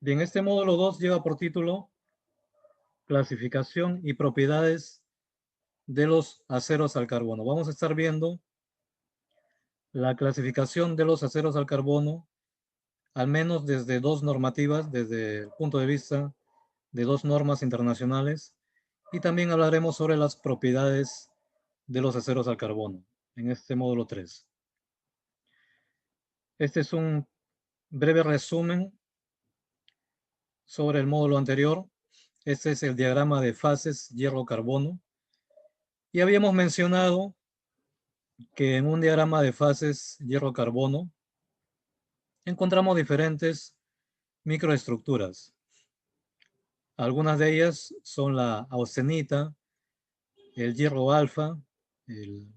Bien, este módulo 2 lleva por título Clasificación y propiedades de los aceros al carbono. Vamos a estar viendo la clasificación de los aceros al carbono, al menos desde dos normativas, desde el punto de vista de dos normas internacionales, y también hablaremos sobre las propiedades de los aceros al carbono en este módulo 3. Este es un breve resumen sobre el módulo anterior. Este es el diagrama de fases hierro-carbono. Y habíamos mencionado que en un diagrama de fases hierro-carbono encontramos diferentes microestructuras. Algunas de ellas son la austenita, el hierro alfa, el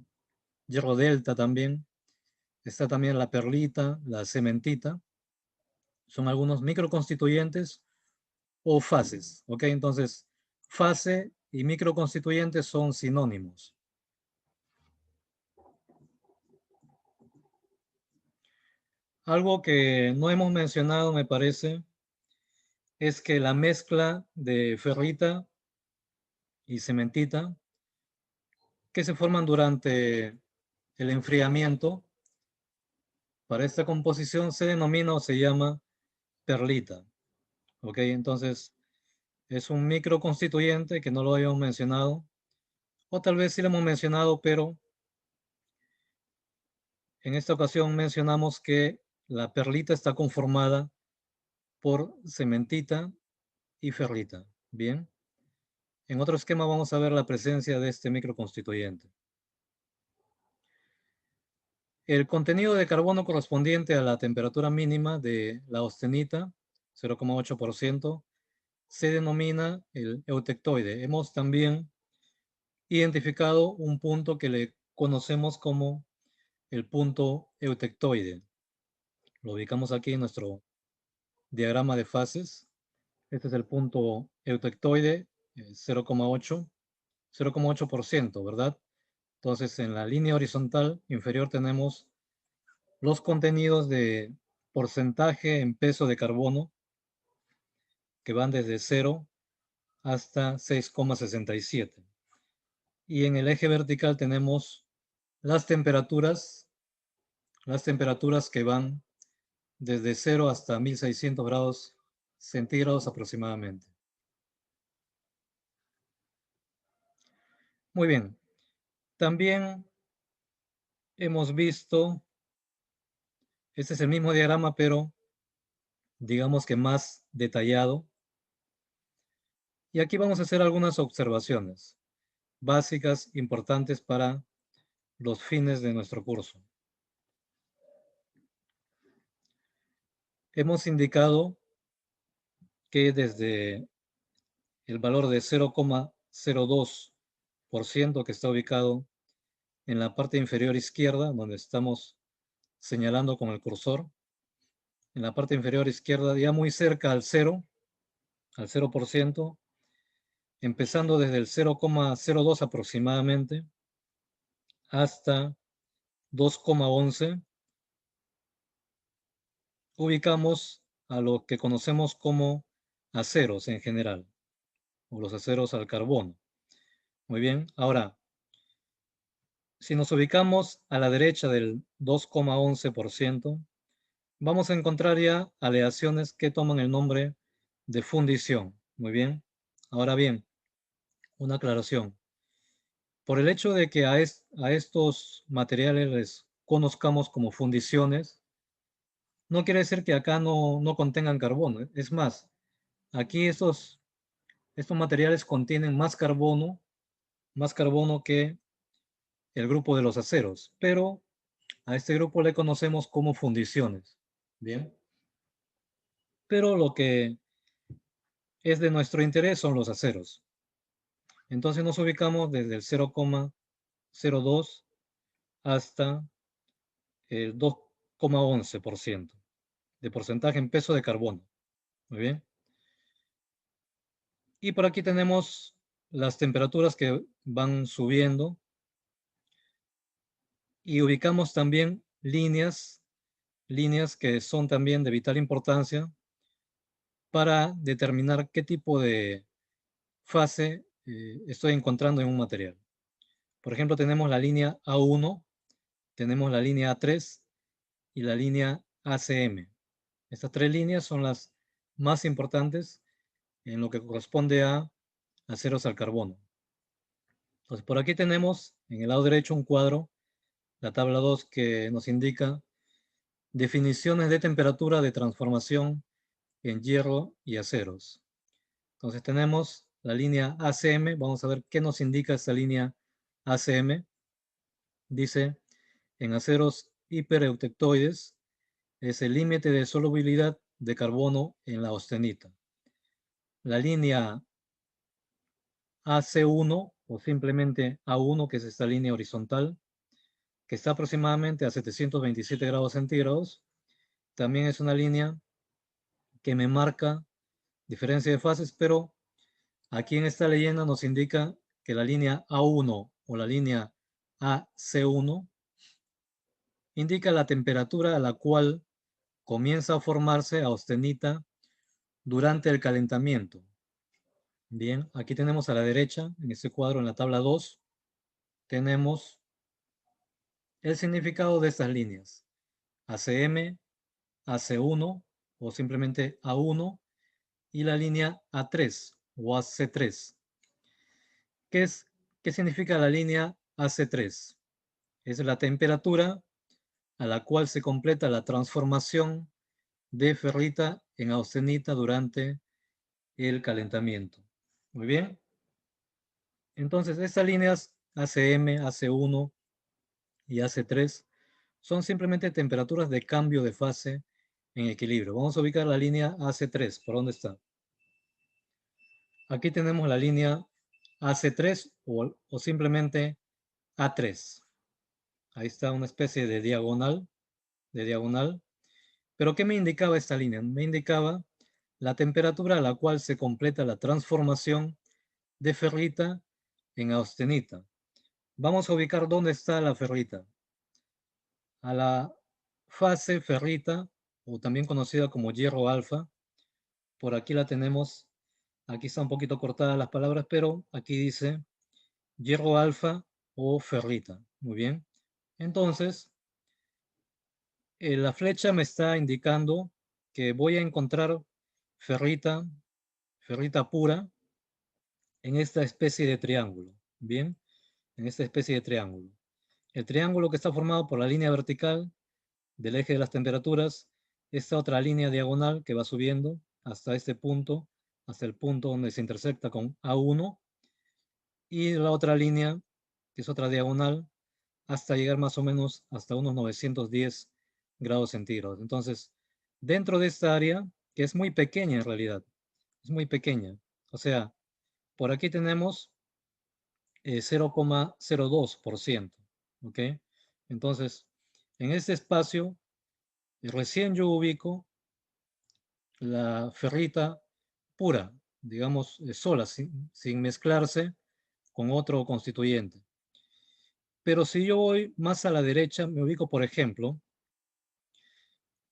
hierro delta también. Está también la perlita, la cementita. Son algunos microconstituyentes o fases. ¿Ok? Entonces, fase y microconstituyentes son sinónimos. Algo que no hemos mencionado, me parece, es que la mezcla de ferrita y cementita que se forman durante el enfriamiento, para esta composición se denomina o se llama perlita. ¿Ok? Entonces, es un microconstituyente que no lo habíamos mencionado, o tal vez sí lo hemos mencionado, pero en esta ocasión mencionamos que la perlita está conformada por cementita y ferrita. Bien. En otro esquema vamos a ver la presencia de este microconstituyente. El contenido de carbono correspondiente a la temperatura mínima de la austenita, 0,8%, se denomina el eutectoide. Hemos también identificado un punto que le conocemos como el punto eutectoide. Lo ubicamos aquí en nuestro diagrama de fases. Este es el punto eutectoide, 0,8%, ¿verdad? Entonces, en la línea horizontal inferior tenemos los contenidos de porcentaje en peso de carbono que van desde 0 hasta 6,67. Y en el eje vertical tenemos las temperaturas que van desde 0 hasta 1600 grados centígrados aproximadamente. Muy bien. También hemos visto, este es el mismo diagrama, pero digamos que más detallado. Y aquí vamos a hacer algunas observaciones básicas, importantes para los fines de nuestro curso. Hemos indicado que desde el valor de 0,02% que está ubicado en la parte inferior izquierda, donde estamos señalando con el cursor, en la parte inferior izquierda, ya muy cerca al 0%, empezando desde el 0,02 aproximadamente hasta 2,11, ubicamos a lo que conocemos como aceros en general, o los aceros al carbono. Muy bien, ahora, si nos ubicamos a la derecha del 2,11%, vamos a encontrar ya aleaciones que toman el nombre de fundición. Muy bien, ahora bien, una aclaración. Por el hecho de que a estos materiales les conozcamos como fundiciones, no quiere decir que acá no contengan carbono. Es más, aquí estos materiales contienen más carbono que el grupo de los aceros, pero a este grupo le conocemos como fundiciones. Bien. Pero lo que es de nuestro interés son los aceros. Entonces nos ubicamos desde el 0,02 hasta el 2,11% de porcentaje en peso de carbono. Muy bien. Y por aquí tenemos las temperaturas que van subiendo y ubicamos también líneas que son también de vital importancia para determinar qué tipo de fase estoy encontrando en un material. Por ejemplo, tenemos la línea A1, tenemos la línea A3 y la línea ACM. Estas tres líneas son las más importantes en lo que corresponde a aceros al carbono. Entonces, por aquí tenemos en el lado derecho un cuadro, la tabla 2, que nos indica definiciones de temperatura de transformación en hierro y aceros. Entonces tenemos la línea ACM. Vamos a ver qué nos indica esta línea ACM. Dice, en aceros hipereutectoides es el límite de solubilidad de carbono en la austenita. La línea AC1 o simplemente A1, que es esta línea horizontal, que está aproximadamente a 727 grados centígrados, también es una línea que me marca diferencia de fases, pero aquí en esta leyenda nos indica que la línea A1 o la línea AC1 indica la temperatura a la cual comienza a formarse austenita durante el calentamiento. Bien, aquí tenemos a la derecha, en este cuadro, en la tabla 2, tenemos el significado de estas líneas. ACM, AC1 o simplemente A1 y la línea A3 o AC3. ¿Qué significa la línea AC3? Es la temperatura a la cual se completa la transformación de ferrita en austenita durante el calentamiento. Muy bien. Entonces, estas líneas ACM, AC1 y AC3 son simplemente temperaturas de cambio de fase en equilibrio. Vamos a ubicar la línea AC3. ¿Por dónde está? Aquí tenemos la línea AC3 o simplemente A3. Ahí está una especie de diagonal, Pero ¿qué me indicaba esta línea? Me indicaba la temperatura a la cual se completa la transformación de ferrita en austenita. Vamos a ubicar dónde está la ferrita. A la fase ferrita, o también conocida como hierro alfa. Por aquí la tenemos. Aquí está un poquito cortada las palabras, pero aquí dice hierro alfa o ferrita. Muy bien. Entonces, la flecha me está indicando que voy a encontrar ferrita pura en esta especie de triángulo. Bien, en esta especie de triángulo. El triángulo que está formado por la línea vertical del eje de las temperaturas, esta otra línea diagonal que va subiendo hasta este punto, hasta el punto donde se intersecta con A1, y la otra línea, que es otra diagonal, hasta llegar más o menos hasta unos 910 grados centígrados. Entonces, dentro de esta área, que es muy pequeña en realidad, es muy pequeña, o sea, por aquí tenemos 0,02%, ¿ok? Entonces, en este espacio, recién yo ubico la ferrita pura, digamos, sola, sin mezclarse con otro constituyente. Pero si yo voy más a la derecha, me ubico, por ejemplo,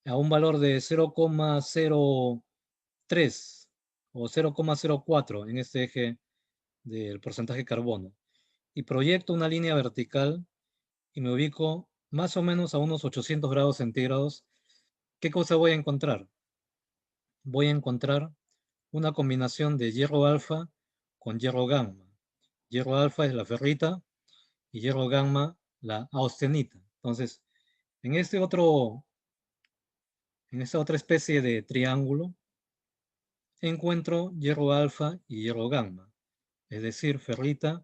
a un valor de 0,03 o 0,04 en este eje del porcentaje de carbono, y proyecto una línea vertical y me ubico más o menos a unos 800 grados centígrados, ¿qué cosa voy a encontrar? Voy a encontrar una combinación de hierro alfa con hierro gamma. Hierro alfa es la ferrita y hierro gamma la austenita. Entonces, en en esta otra especie de triángulo encuentro hierro alfa y hierro gamma, es decir, ferrita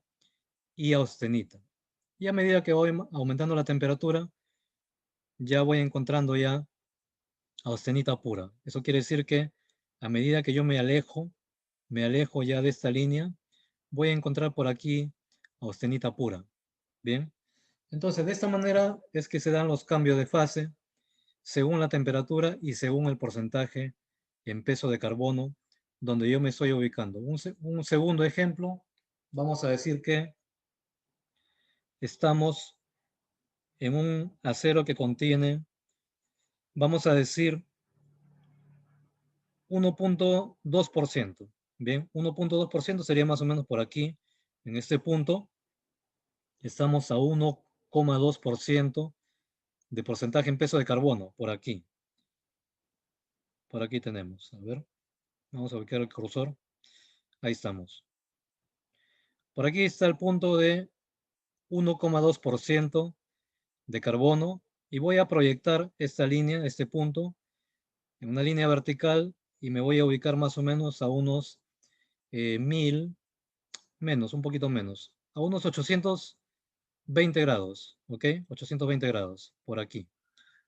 y austenita. Y a medida que voy aumentando la temperatura, ya voy encontrando ya austenita pura. Eso quiere decir que a medida que yo me alejo ya de esta línea, voy a encontrar por aquí austenita pura. Bien, entonces de esta manera es que se dan los cambios de fase según la temperatura y según el porcentaje en peso de carbono donde yo me estoy ubicando. Un segundo ejemplo, vamos a decir que estamos en un acero que contiene, vamos a decir, 1.2%. Bien, 1.2% sería más o menos por aquí, en este punto. Estamos a 1,2% de porcentaje en peso de carbono, por aquí. Por aquí tenemos, a ver, vamos a ubicar el cursor. Ahí estamos. Por aquí está el punto de 1,2% de carbono y voy a proyectar esta línea, este punto, en una línea vertical y me voy a ubicar más o menos a unos 1000, menos, un poquito menos, a unos 820 grados, ¿ok? 820 grados, por aquí.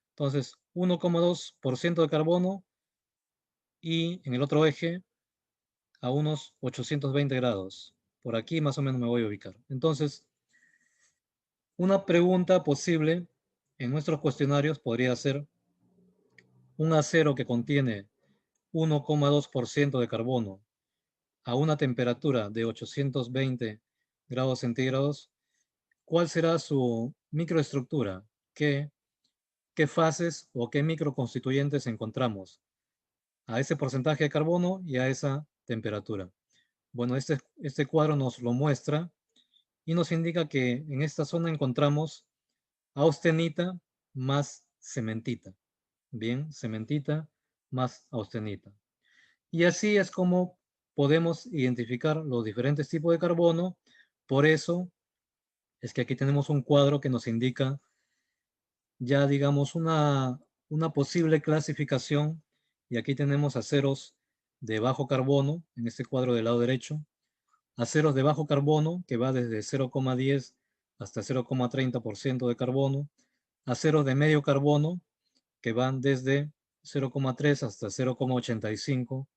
Entonces, 1,2% de carbono y en el otro eje a unos 820 grados. Por aquí más o menos me voy a ubicar. Entonces, una pregunta posible en nuestros cuestionarios podría ser un acero que contiene 1,2% de carbono a una temperatura de 820 grados centígrados. ¿Cuál será su microestructura? ¿Qué fases o qué microconstituyentes encontramos a ese porcentaje de carbono y a esa temperatura? Bueno, este cuadro nos lo muestra y nos indica que en esta zona encontramos austenita más cementita. Bien, cementita más austenita. Y así es como podemos identificar los diferentes tipos de carbono. Por eso es que aquí tenemos un cuadro que nos indica ya, digamos, una posible clasificación. Y aquí tenemos aceros de bajo carbono, en este cuadro del lado derecho. Aceros de bajo carbono, que va desde 0,10 hasta 0,30% de carbono. Aceros de medio carbono, que van desde 0,3 hasta 0,85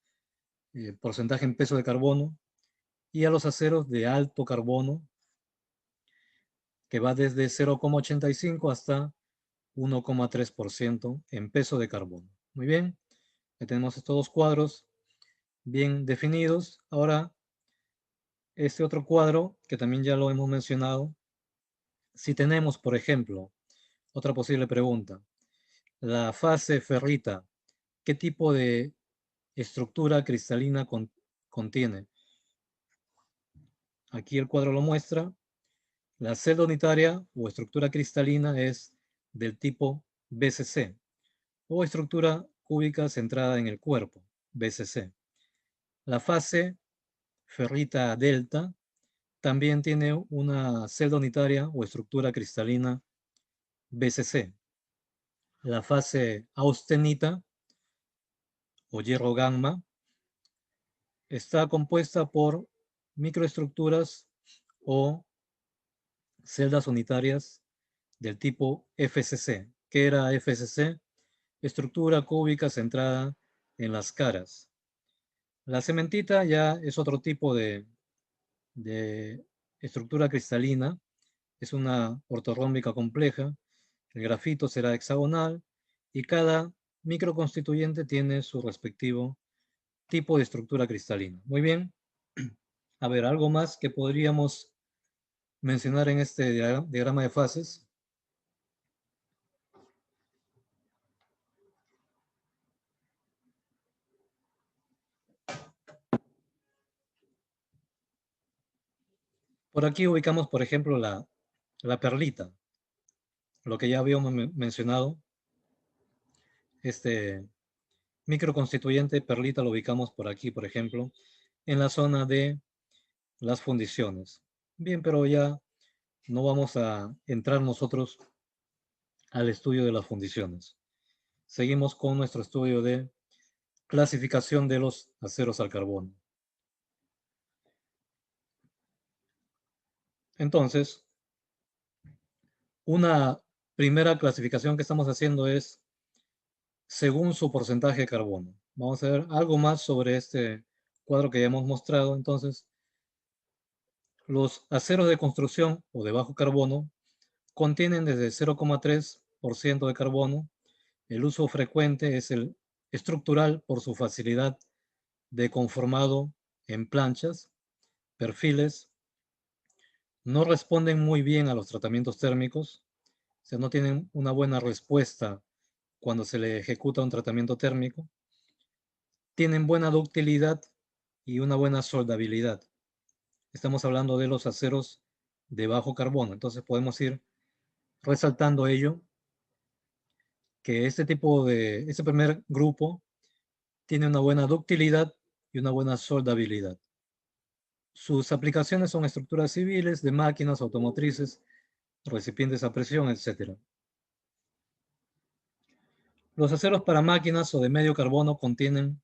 porcentaje en peso de carbono. Y a los aceros de alto carbono, que va desde 0,85 hasta 1,3% en peso de carbono. Muy bien, ya tenemos estos dos cuadros bien definidos. Ahora, este otro cuadro, que también ya lo hemos mencionado, si tenemos, por ejemplo, otra posible pregunta, la fase ferrita, ¿qué tipo de estructura cristalina contiene? Aquí el cuadro lo muestra. La celda unitaria o estructura cristalina es del tipo BCC o estructura cúbica centrada en el cuerpo, BCC. La fase ferrita delta también tiene una celda unitaria o estructura cristalina BCC. La fase austenita o hierro gamma está compuesta por microestructuras o celdas unitarias del tipo FCC. ¿Qué era FCC? Estructura cúbica centrada en las caras. La cementita ya es otro tipo de estructura cristalina. Es una ortorrómbica compleja. El grafito será hexagonal y cada microconstituyente tiene su respectivo tipo de estructura cristalina. Muy bien. A ver, algo más que podríamos mencionar en este diagrama de fases. Por aquí ubicamos, por ejemplo, la perlita, lo que ya habíamos mencionado. Este microconstituyente perlita lo ubicamos por aquí, por ejemplo, en la zona de las fundiciones. Bien, pero ya no vamos a entrar nosotros al estudio de las fundiciones. Seguimos con nuestro estudio de clasificación de los aceros al carbono. Entonces, una primera clasificación que estamos haciendo es según su porcentaje de carbono. Vamos a ver algo más sobre este cuadro que ya hemos mostrado. Entonces, los aceros de construcción o de bajo carbono contienen desde 0,3% de carbono. El uso frecuente es el estructural por su facilidad de conformado en planchas, perfiles. No responden muy bien a los tratamientos térmicos, o sea, no tienen una buena respuesta cuando se le ejecuta un tratamiento térmico. tienen buena ductilidad y una buena soldabilidad. Estamos hablando de los aceros de bajo carbono. Entonces podemos ir resaltando ello, que este primer grupo tiene una buena ductilidad y una buena soldabilidad. Sus aplicaciones son estructuras civiles, de máquinas automotrices, recipientes a presión, etc. Los aceros para máquinas o de medio carbono contienen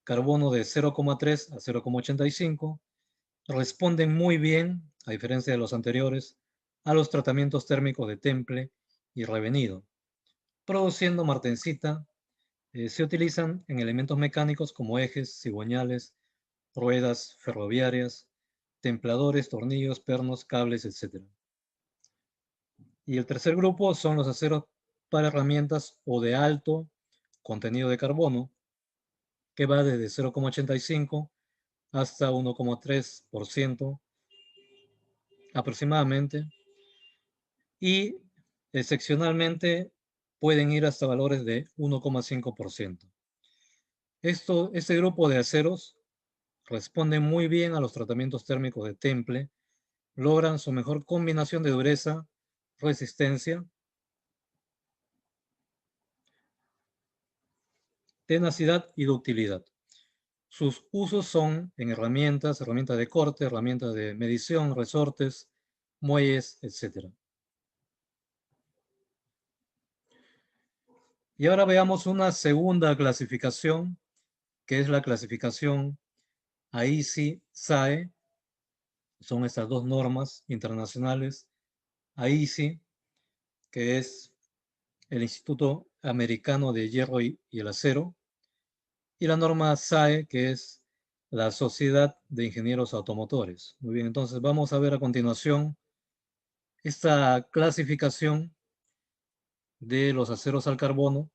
carbono de 0,3 a 0,85. Responden muy bien, a diferencia de los anteriores, a los tratamientos térmicos de temple y revenido. Produciendo martensita, se utilizan en elementos mecánicos como ejes, cigüeñales, ruedas ferroviarias, templadores, tornillos, pernos, cables, etc. Y el tercer grupo son los aceros para herramientas o de alto contenido de carbono, que va desde 0,85 hasta 1,3% aproximadamente, y excepcionalmente pueden ir hasta valores de 1,5%. Este grupo de aceros responde muy bien a los tratamientos térmicos de temple, logran su mejor combinación de dureza, resistencia, tenacidad y ductilidad. Sus usos son en herramientas de corte, herramientas de medición, resortes, muelles, etc. Y ahora veamos una segunda clasificación, que es la clasificación AISI-SAE. Son estas dos normas internacionales. AISI, que es el Instituto Americano de Hierro y el Acero, y la norma SAE, que es la Sociedad de Ingenieros Automotores. Muy bien, entonces vamos a ver a continuación esta clasificación de los aceros al carbono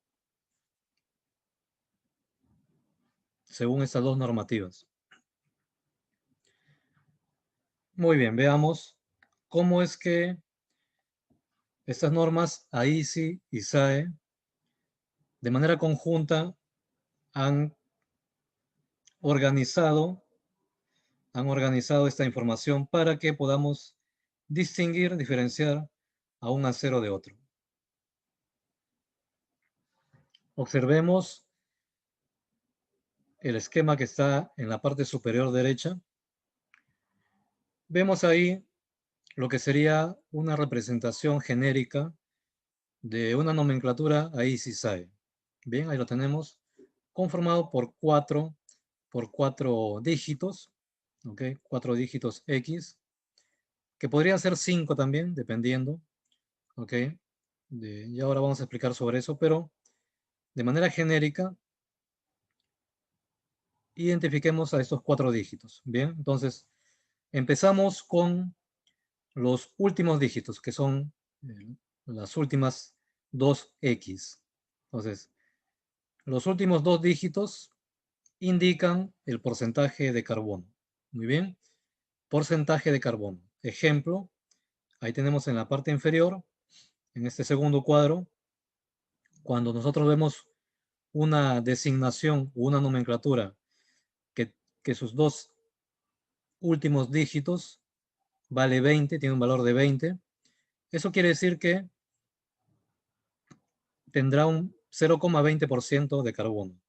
según estas dos normativas. Muy bien, veamos cómo es que estas normas AISI y SAE de manera conjunta han organizado esta información para que podamos distinguir, diferenciar a un acero de otro. Observemos el esquema que está en la parte superior derecha. Vemos ahí lo que sería una representación genérica de una nomenclatura AISI-SAE. Bien, ahí lo tenemos, conformado por cuatro dígitos, ¿ok? 4 dígitos X, que podrían ser 5 también, dependiendo, ¿ok? Y ahora vamos a explicar sobre eso, pero de manera genérica, identifiquemos a estos 4 dígitos. Bien, entonces empezamos con los últimos dígitos, que son las últimas 2 X. Entonces, los últimos 2 dígitos indican el porcentaje de carbono. Muy bien, porcentaje de carbono. Ejemplo, ahí tenemos en la parte inferior, en este segundo cuadro, cuando nosotros vemos una designación o una nomenclatura que sus dos últimos dígitos vale 20, tiene un valor de 20, eso quiere decir que tendrá un 0,20% de carbono.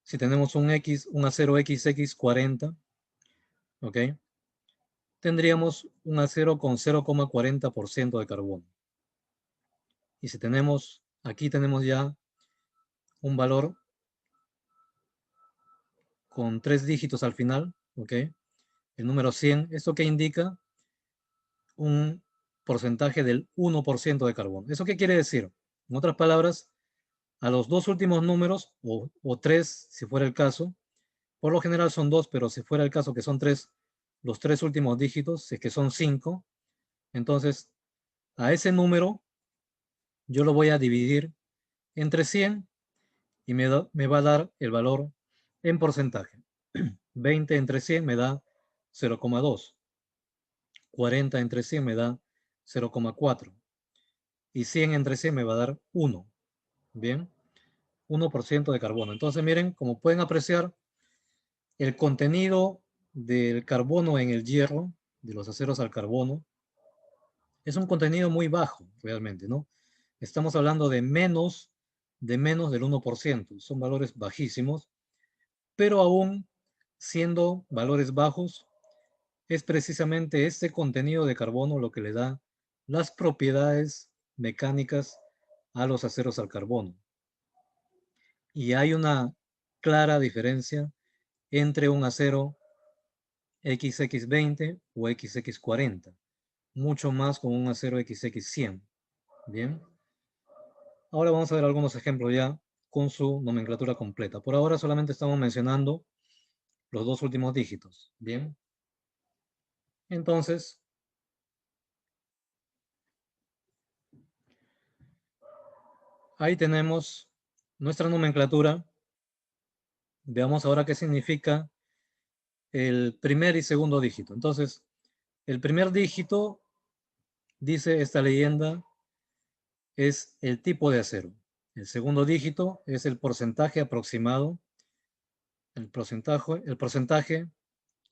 Si tenemos un acero XX40, ¿ok? Tendríamos un acero con 0,40% de carbono. Y si tenemos, aquí tenemos ya un valor con 3 dígitos al final, ¿ok? El número 100, ¿esto qué indica? Un porcentaje del 1% de carbono. ¿Eso qué quiere decir? En otras palabras, a los dos últimos números, o 3 si fuera el caso, por lo general son 2, pero si fuera el caso que son 3, los 3 últimos dígitos, si es que son 5, entonces a ese número yo lo voy a dividir entre 100 y me va a dar el valor en porcentaje. 20 entre 100 me da 0,2. 40 entre 100 me da 0,4. Y 100 entre 100 me va a dar 1. Bien, 1% de carbono. Entonces, miren, como pueden apreciar, el contenido del carbono en el hierro, de los aceros al carbono, es un contenido muy bajo, realmente, ¿no? Estamos hablando de menos del 1%. Son valores bajísimos, pero aún siendo valores bajos, es precisamente este contenido de carbono lo que le da las propiedades mecánicas a los aceros al carbono. Y hay una clara diferencia entre un acero XX20 o XX40, mucho más con un acero XX100. Bien, ahora vamos a ver algunos ejemplos ya con su nomenclatura completa. Por ahora solamente estamos mencionando los dos últimos dígitos. Bien, entonces ahí tenemos nuestra nomenclatura. Veamos ahora qué significa el primer y segundo dígito. Entonces, el primer dígito, dice esta leyenda, es el tipo de acero. El segundo dígito es el porcentaje aproximado, el porcentaje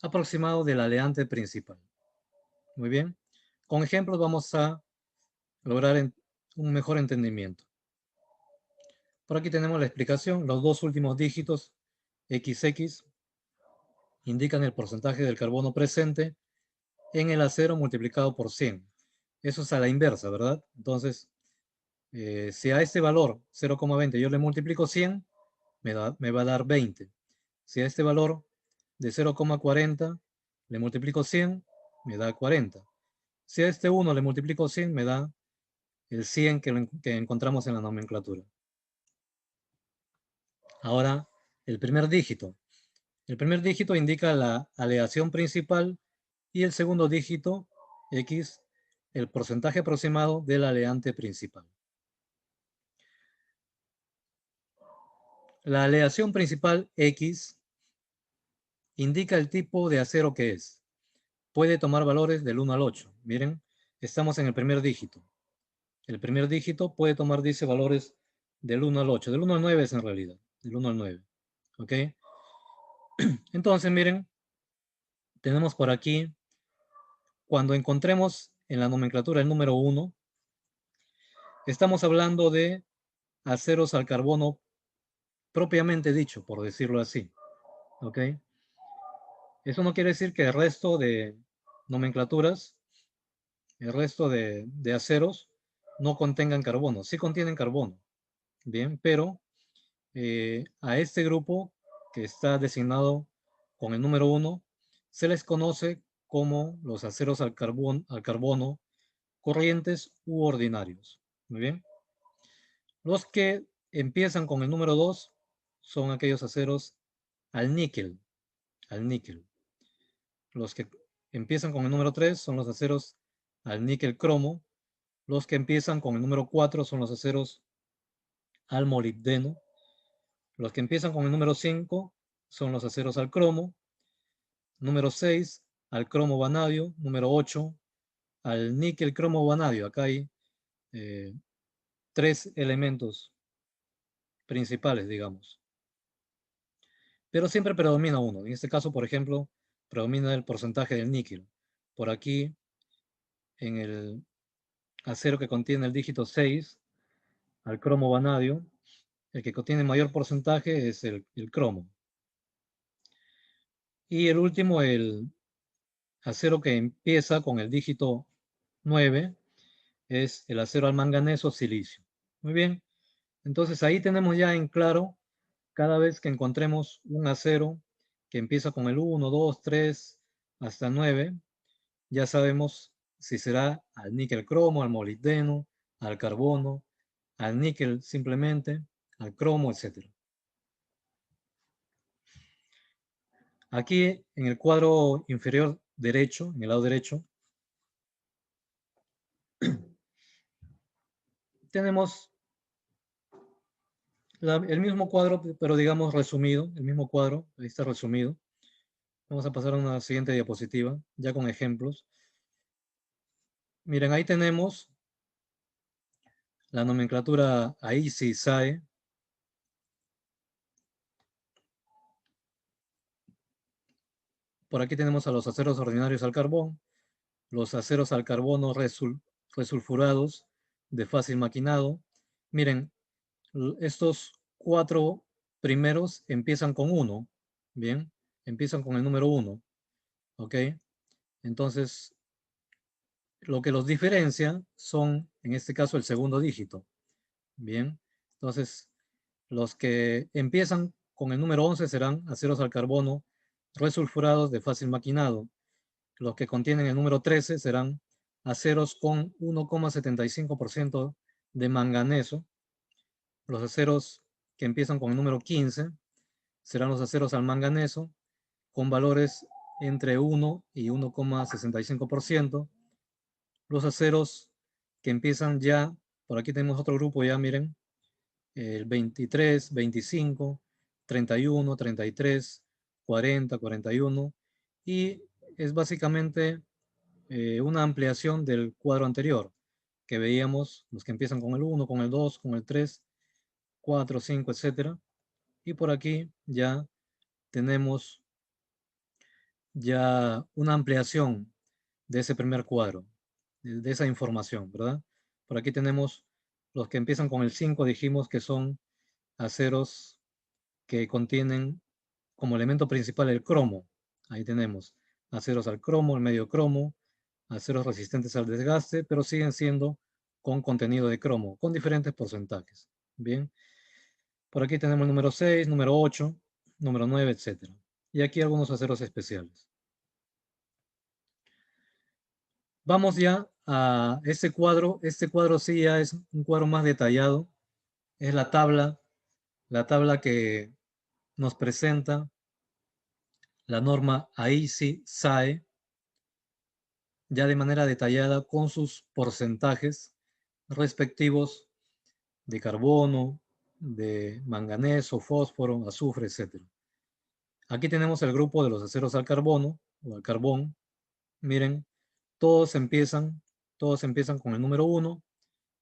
aproximado del aleante principal. Muy bien. Con ejemplos vamos a lograr un mejor entendimiento. Por aquí tenemos la explicación. Los dos últimos dígitos, XX, indican el porcentaje del carbono presente en el acero multiplicado por 100. Eso es a la inversa, ¿verdad? Entonces, si a este valor 0,20 yo le multiplico 100, me va a dar 20. Si a este valor de 0,40 le multiplico 100, me da 40. Si a este 1 le multiplico 100, me da el 100 que encontramos en la nomenclatura. Ahora, el primer dígito. El primer dígito indica la aleación principal y el segundo dígito, X, el porcentaje aproximado del aleante principal. La aleación principal, X, indica el tipo de acero que es. Puede tomar valores del 1 al 8. Miren, estamos en el primer dígito. El primer dígito puede tomar, dice, valores del 1 al 8. Del 1 al 9 es en realidad. Del 1 al 9. ¿Ok? Entonces, miren, tenemos por aquí, cuando encontremos en la nomenclatura el número 1, estamos hablando de aceros al carbono propiamente dicho, por decirlo así. ¿Ok? Eso no quiere decir que el resto de nomenclaturas, el resto de aceros, no contengan carbono. Sí contienen carbono. Bien, pero a este grupo que está designado con el número 1 se les conoce como los aceros al carbono corrientes u ordinarios. Muy bien. Los que empiezan con el número 2 son aquellos aceros al níquel. Al níquel. Los que empiezan con el número 3 son los aceros al níquel cromo. Los que empiezan con el número 4 son los aceros al molibdeno. Los que empiezan con el número 5 son los aceros al cromo. Número 6 al cromo vanadio. Número 8 al níquel cromo vanadio. Acá hay 3 elementos principales, digamos. Pero siempre predomina uno. En este caso, por ejemplo, predomina el porcentaje del níquel. Por aquí, en el acero que contiene el dígito 6, al cromo vanadio, el que contiene mayor porcentaje es el cromo. Y el último, el acero que empieza con el dígito 9, es el acero al manganeso silicio. Muy bien, entonces ahí tenemos ya en claro, cada vez que encontremos un acero que empieza con el 1, 2, 3, hasta 9, ya sabemos si será al níquel cromo, al molibdeno, al carbono, al níquel simplemente, al cromo, etc. Aquí en el cuadro inferior derecho, en el lado derecho, tenemos el mismo cuadro, pero digamos resumido, el mismo cuadro, ahí está resumido. Vamos a pasar a una siguiente diapositiva, ya con ejemplos. Miren, ahí tenemos la nomenclatura AISI-SAE, por aquí tenemos a los aceros ordinarios al carbón, los aceros al carbono resulfurados de fácil maquinado. Miren, estos 4 primeros empiezan con 1, ¿bien? Empiezan con el número 1, ¿ok? Entonces, lo que los diferencia son, en este caso, el segundo dígito, ¿bien? Entonces, los que empiezan con el número 11 serán aceros al carbono resulfurados de fácil maquinado. Los que contienen el número 13 serán aceros con 1,75% de manganeso. Los aceros que empiezan con el número 15 serán los aceros al manganeso con valores entre 1 y 1,65%. Los aceros que empiezan ya, por aquí tenemos otro grupo ya, miren, el 23, 25, 31, 33, 40, 41, y es básicamente una ampliación del cuadro anterior que veíamos, los que empiezan con el 1, con el 2, con el 3, 4, 5, etcétera. Y por aquí ya tenemos ya una ampliación de ese primer cuadro, de esa información, ¿verdad? Por aquí tenemos los que empiezan con el 5, dijimos que son aceros que contienen como elemento principal el cromo. Ahí tenemos aceros al cromo, el medio cromo, aceros resistentes al desgaste, pero siguen siendo con contenido de cromo, con diferentes porcentajes. Bien, por aquí tenemos el número 6, número 8, número 9, etc. Y aquí algunos aceros especiales. Vamos ya a este cuadro. Este cuadro sí ya es un cuadro más detallado. Es la tabla que nos presenta la norma AISI-SAE, ya de manera detallada con sus porcentajes respectivos de carbono, de manganeso, fósforo, azufre, etc. Aquí tenemos el grupo de los aceros al carbono o al carbón. Miren, todos empiezan, todos empiezan con el número 1,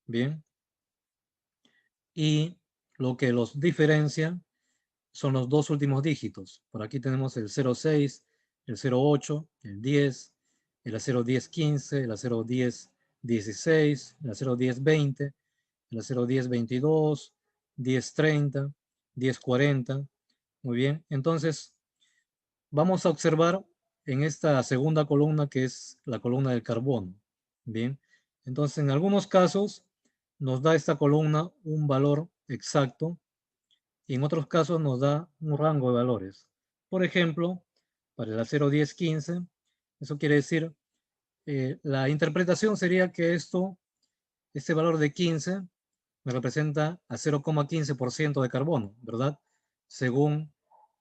bien, y lo que los diferencia son los dos últimos dígitos. Por aquí tenemos el 0,6, el 0,8, el 10, el acero 1015, el acero 1016, el acero 1020, el acero 1022, 1030, 1040. Muy bien, entonces vamos a observar en esta segunda columna que es la columna del carbono. Bien, entonces en algunos casos nos da esta columna un valor exacto y en otros casos nos da un rango de valores. Por ejemplo, para el acero 1015, eso quiere decir, la interpretación sería que este valor de 15 me representa a 0,15% de carbono, ¿verdad? Según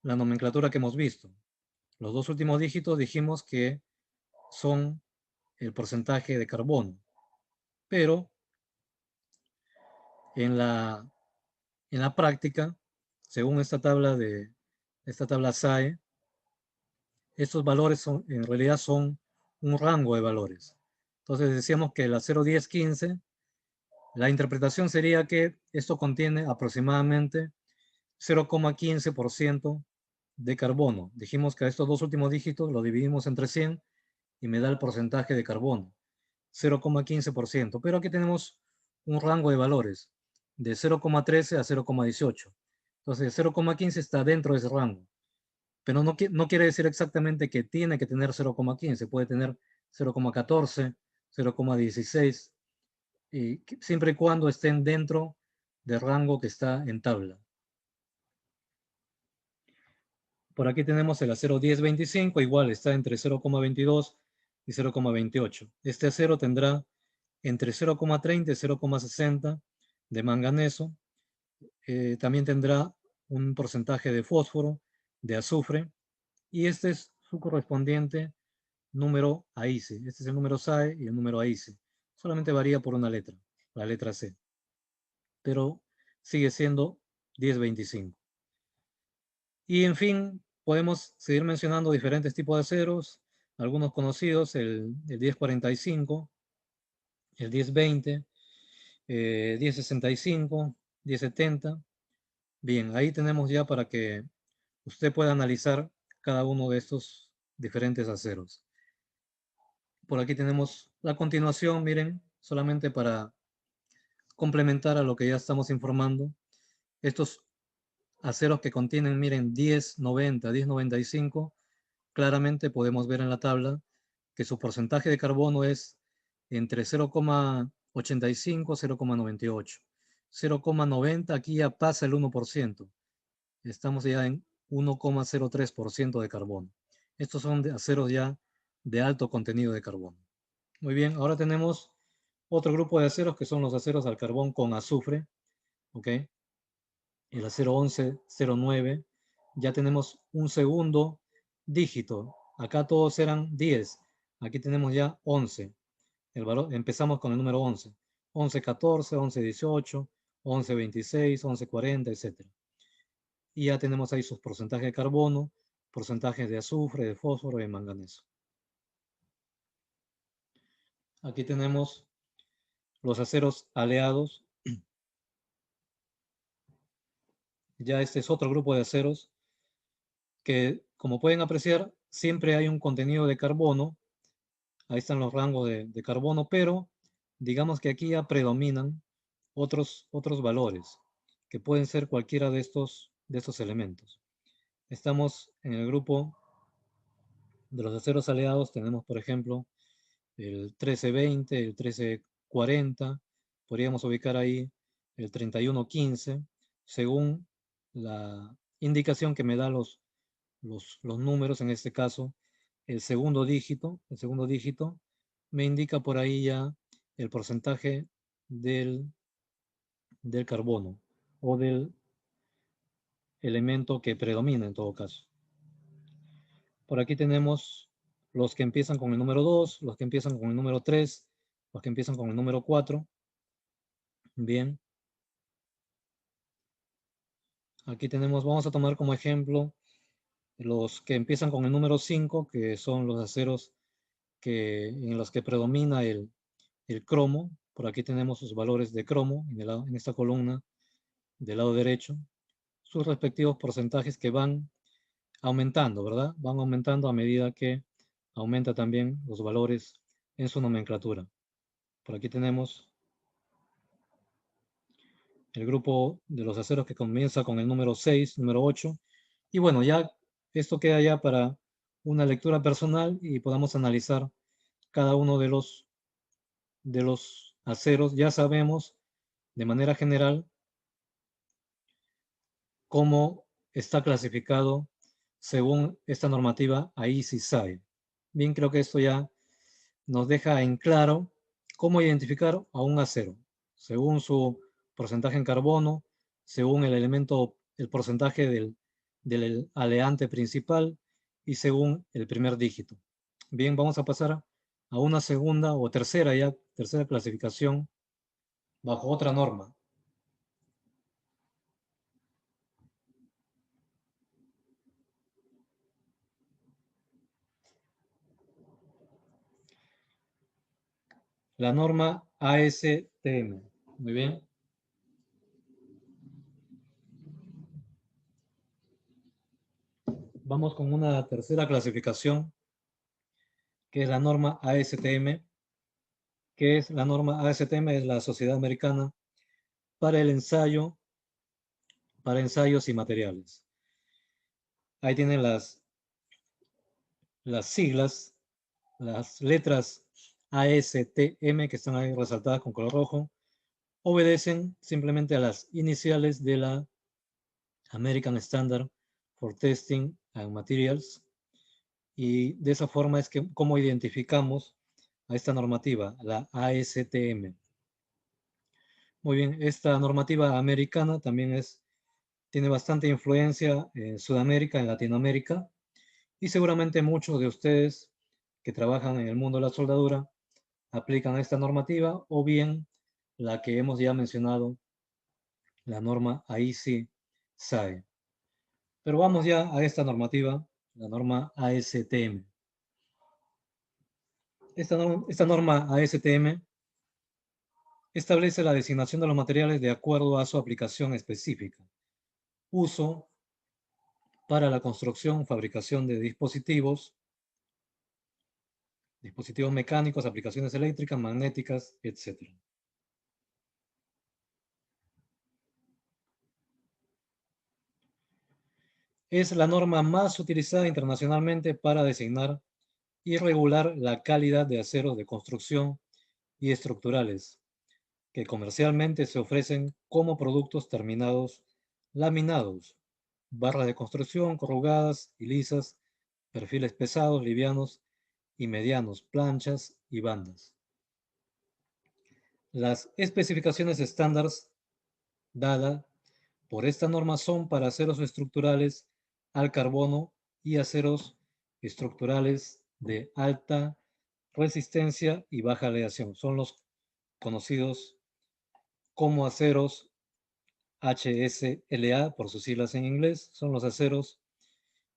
la nomenclatura que hemos visto. Los dos últimos dígitos dijimos que son el porcentaje de carbono, pero en la, en la práctica, según esta tabla SAE, estos valores en realidad son un rango de valores. Entonces decíamos que el acero 1015, la interpretación sería que esto contiene aproximadamente 0,15% de carbono. Dijimos que a estos dos últimos dígitos lo dividimos entre 100 y me da el porcentaje de carbono, 0,15%. Pero aquí tenemos un rango de valores de 0,13 a 0,18. Entonces 0,15 está dentro de ese rango. Pero no quiere decir exactamente que tiene que tener 0,15, puede tener 0,14, 0,16, y siempre y cuando estén dentro del rango que está en tabla. Por aquí tenemos el acero 1025, igual está entre 0,22 y 0,28. Este acero tendrá entre 0,30 y 0,60 de manganeso. También tendrá un porcentaje de fósforo, de azufre, y este es su correspondiente número AISI. Este es el número SAE y el número AISI. Solamente varía por una letra, la letra C, pero sigue siendo 1025. Y en fin, podemos seguir mencionando diferentes tipos de aceros, algunos conocidos, el 1045, el 1020, 1065, 1070. Bien, ahí tenemos ya para que usted pueda analizar cada uno de estos diferentes aceros. Por aquí tenemos la continuación, miren, solamente para complementar a lo que ya estamos informando. Estos aceros que contienen, miren, 1090, 1095, claramente podemos ver en la tabla que su porcentaje de carbono es entre 0,85 y 0,98. 0,90 aquí ya pasa el 1%. Estamos ya en 1,03% de carbono. Estos son de aceros ya de alto contenido de carbono. Muy bien, ahora tenemos otro grupo de aceros que son los aceros al carbón con azufre. ¿Ok? El acero 1109. Ya tenemos un segundo dígito. Acá todos eran 10. Aquí tenemos ya 11. El valor, empezamos con el número 11. 1114, 1118, 1126, 1140, etc. Y ya tenemos ahí sus porcentajes de carbono, porcentajes de azufre, de fósforo y de manganeso. Aquí tenemos los aceros aleados. Ya este es otro grupo de aceros que, como pueden apreciar, siempre hay un contenido de carbono. Ahí están los rangos de carbono, pero digamos que aquí ya predominan otros valores, que pueden ser cualquiera de estos elementos. Estamos en el grupo de los aceros aleados, tenemos por ejemplo el 1320, el 1340, podríamos ubicar ahí el 3115, según la indicación que me da los números, en este caso el segundo dígito me indica por ahí ya el porcentaje del carbono o del elemento que predomina en todo caso. Por aquí tenemos los que empiezan con el número 2, los que empiezan con el número 3, los que empiezan con el número 4. Bien. Aquí tenemos, vamos a tomar como ejemplo los que empiezan con el número 5, que son los aceros en los que predomina el cromo. Por aquí tenemos sus valores de cromo en esta columna del lado derecho, sus respectivos porcentajes que van aumentando, ¿verdad? Van aumentando a medida que aumenta también los valores en su nomenclatura. Por aquí tenemos el grupo de los aceros que comienza con el número 6, número 8. Y bueno, ya esto queda ya para una lectura personal y podamos analizar cada uno de los aceros. Ya sabemos de manera general cómo está clasificado según esta normativa AISI-SAE. Bien, creo que esto ya nos deja en claro cómo identificar a un acero, según su porcentaje en carbono, según el elemento, el porcentaje del aleante principal y según el primer dígito. Bien, vamos a pasar a una segunda o tercera clasificación bajo otra norma. La norma ASTM. Muy bien. Vamos con una tercera clasificación, que es la norma ASTM. ¿Qué es la norma ASTM? Es la Sociedad Americana para el ensayo, para ensayos y materiales. Ahí tienen las siglas, las letras ASTM que están ahí resaltadas con color rojo, obedecen simplemente a las iniciales de la American Standard for Testing and Materials, y de esa forma es que cómo identificamos a esta normativa, la ASTM. Muy bien, esta normativa americana también tiene bastante influencia en Sudamérica, en Latinoamérica, y seguramente muchos de ustedes que trabajan en el mundo de la soldadura aplican esta normativa, o bien la que hemos ya mencionado, la norma AISI-SAE. Pero vamos ya a esta normativa, la norma ASTM. Esta norma ASTM establece la designación de los materiales de acuerdo a su aplicación específica, uso para la construcción, fabricación de dispositivos, dispositivos mecánicos, aplicaciones eléctricas, magnéticas, etc. Es la norma más utilizada internacionalmente para designar y regular la calidad de aceros de construcción y estructurales que comercialmente se ofrecen como productos terminados laminados, barras de construcción corrugadas y lisas, perfiles pesados, livianos y medianos, planchas y bandas. Las especificaciones estándar dadas por esta norma son para aceros estructurales al carbono y aceros estructurales de alta resistencia y baja aleación. Son los conocidos como aceros HSLA, por sus siglas en inglés, son los aceros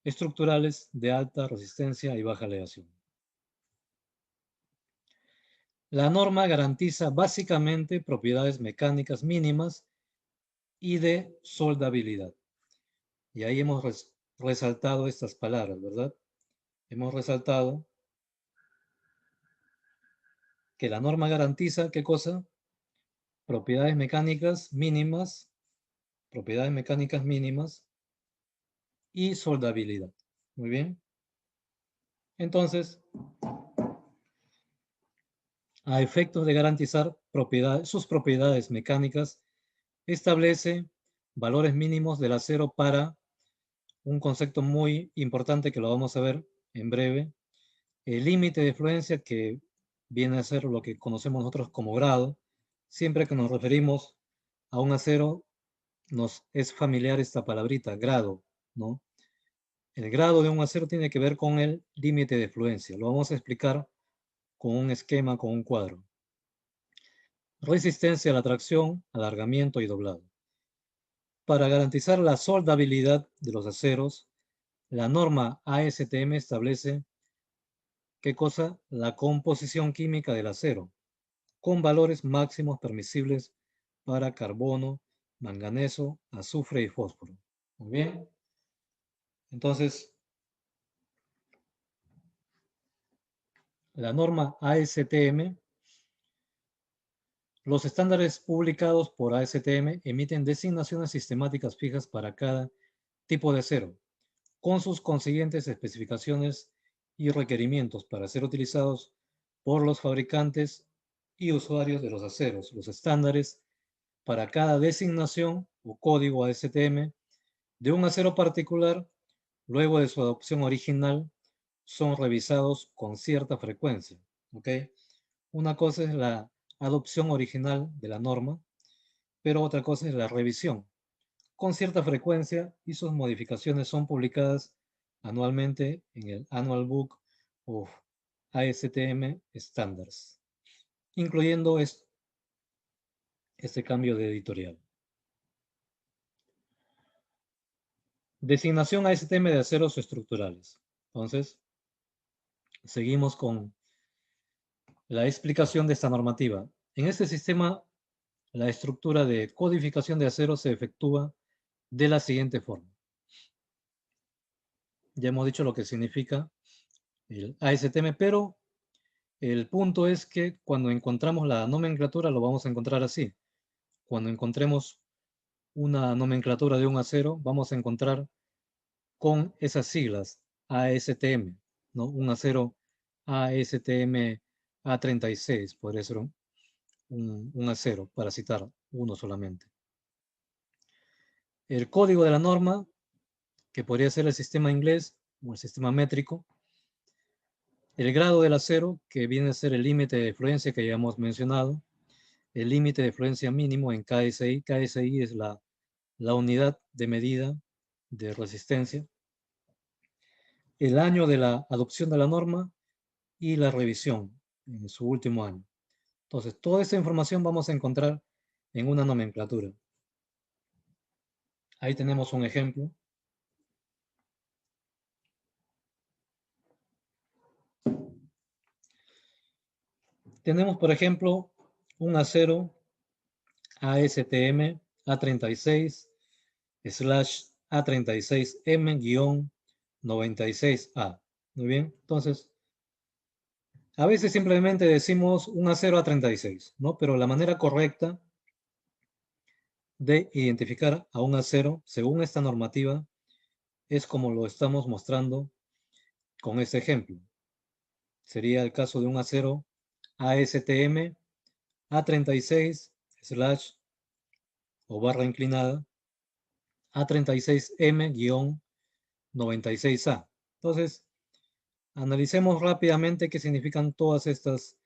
estructurales de alta resistencia y baja aleación. La norma garantiza básicamente propiedades mecánicas mínimas y de soldabilidad. Y ahí hemos resaltado estas palabras, ¿verdad? Hemos resaltado que la norma garantiza, ¿qué cosa? Propiedades mecánicas mínimas y soldabilidad. Muy bien. Entonces, a efectos de garantizar sus propiedades mecánicas, establece valores mínimos del acero para un concepto muy importante que lo vamos a ver en breve, el límite de fluencia, que viene a ser lo que conocemos nosotros como grado. Siempre que nos referimos a un acero, nos es familiar esta palabrita, grado, ¿no? El grado de un acero tiene que ver con el límite de fluencia. Lo vamos a explicar con un esquema, con un cuadro. Resistencia a la tracción, alargamiento y doblado. Para garantizar la soldabilidad de los aceros, la norma ASTM establece, ¿qué cosa? La composición química del acero, con valores máximos permisibles para carbono, manganeso, azufre y fósforo. Muy bien. Entonces, la norma ASTM, los estándares publicados por ASTM emiten designaciones sistemáticas fijas para cada tipo de acero, con sus consiguientes especificaciones y requerimientos para ser utilizados por los fabricantes y usuarios de los aceros. Los estándares para cada designación o código ASTM de un acero particular, luego de su adopción original, son revisados con cierta frecuencia. ¿Ok? Una cosa es la adopción original de la norma, pero otra cosa es la revisión con cierta frecuencia, y sus modificaciones son publicadas anualmente en el Annual Book of ASTM Standards, incluyendo este cambio de editorial. Designación ASTM de aceros estructurales. Entonces, seguimos con la explicación de esta normativa. En este sistema, la estructura de codificación de acero se efectúa de la siguiente forma. Ya hemos dicho lo que significa el ASTM, pero el punto es que cuando encontramos la nomenclatura lo vamos a encontrar así. Cuando encontremos una nomenclatura de un acero, vamos a encontrar con esas siglas ASTM, ¿no? Un acero ASTM A36, podría ser un acero, para citar uno solamente. El código de la norma, que podría ser el sistema inglés o el sistema métrico. El grado del acero, que viene a ser el límite de fluencia que ya hemos mencionado. El límite de fluencia mínimo en KSI. KSI es la unidad de medida de resistencia. El año de la adopción de la norma y la revisión en su último año. Entonces, toda esta información vamos a encontrar en una nomenclatura. Ahí tenemos un ejemplo. Tenemos, por ejemplo, un acero ASTM A36/A36M-96A. Muy bien, entonces A veces simplemente decimos un acero a 36, ¿no? Pero la manera correcta de identificar a un acero, según esta normativa, es como lo estamos mostrando con este ejemplo. Sería el caso de un acero ASTM A36 slash o barra inclinada A36M-96A. Entonces, analicemos rápidamente qué significan todas estas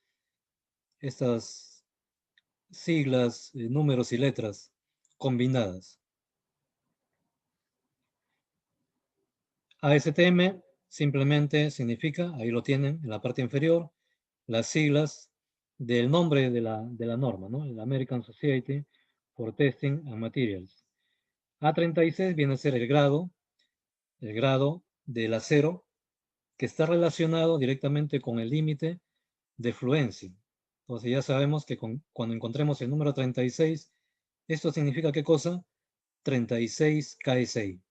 siglas, números y letras combinadas. ASTM simplemente significa, ahí lo tienen en la parte inferior, las siglas del nombre de la norma, ¿no? El American Society for Testing and Materials. A36 viene a ser el grado del acero que está relacionado directamente con el límite de fluencia. Entonces ya sabemos que cuando encontremos el número 36, esto significa ¿qué cosa? 36 KSI.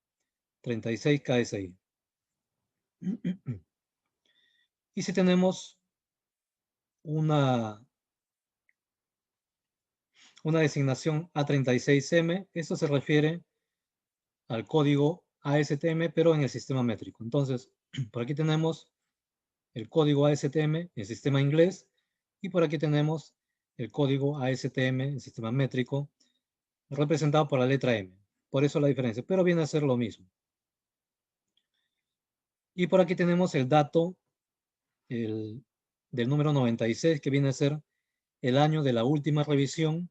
36 KSI. Y si tenemos una designación A36M, esto se refiere al código ASTM, pero en el sistema métrico. Entonces, por aquí tenemos el código ASTM en sistema inglés y por aquí tenemos el código ASTM en sistema métrico representado por la letra M. Por eso la diferencia, pero viene a ser lo mismo. Y por aquí tenemos el dato del número 96, que viene a ser el año de la última revisión.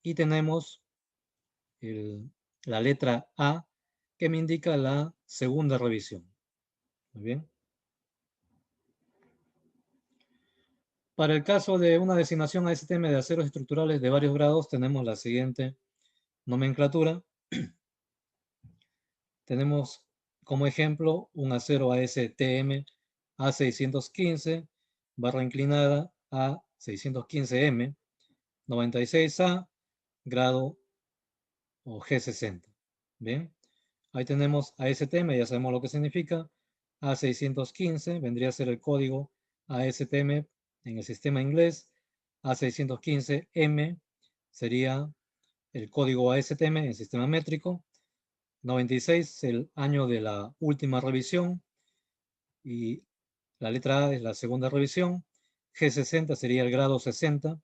Y tenemos la letra A, que me indica la segunda revisión. Muy bien. Para el caso de una designación ASTM de aceros estructurales de varios grados, tenemos la siguiente nomenclatura. Tenemos como ejemplo un acero ASTM A615, barra inclinada A615M, 96A, grado o G60. Bien, ahí tenemos ASTM, ya sabemos lo que significa. A615 vendría a ser el código ASTM en el sistema inglés. A615M sería el código ASTM en el sistema métrico. 96 el año de la última revisión y la letra A es la segunda revisión. G60 sería el grado 60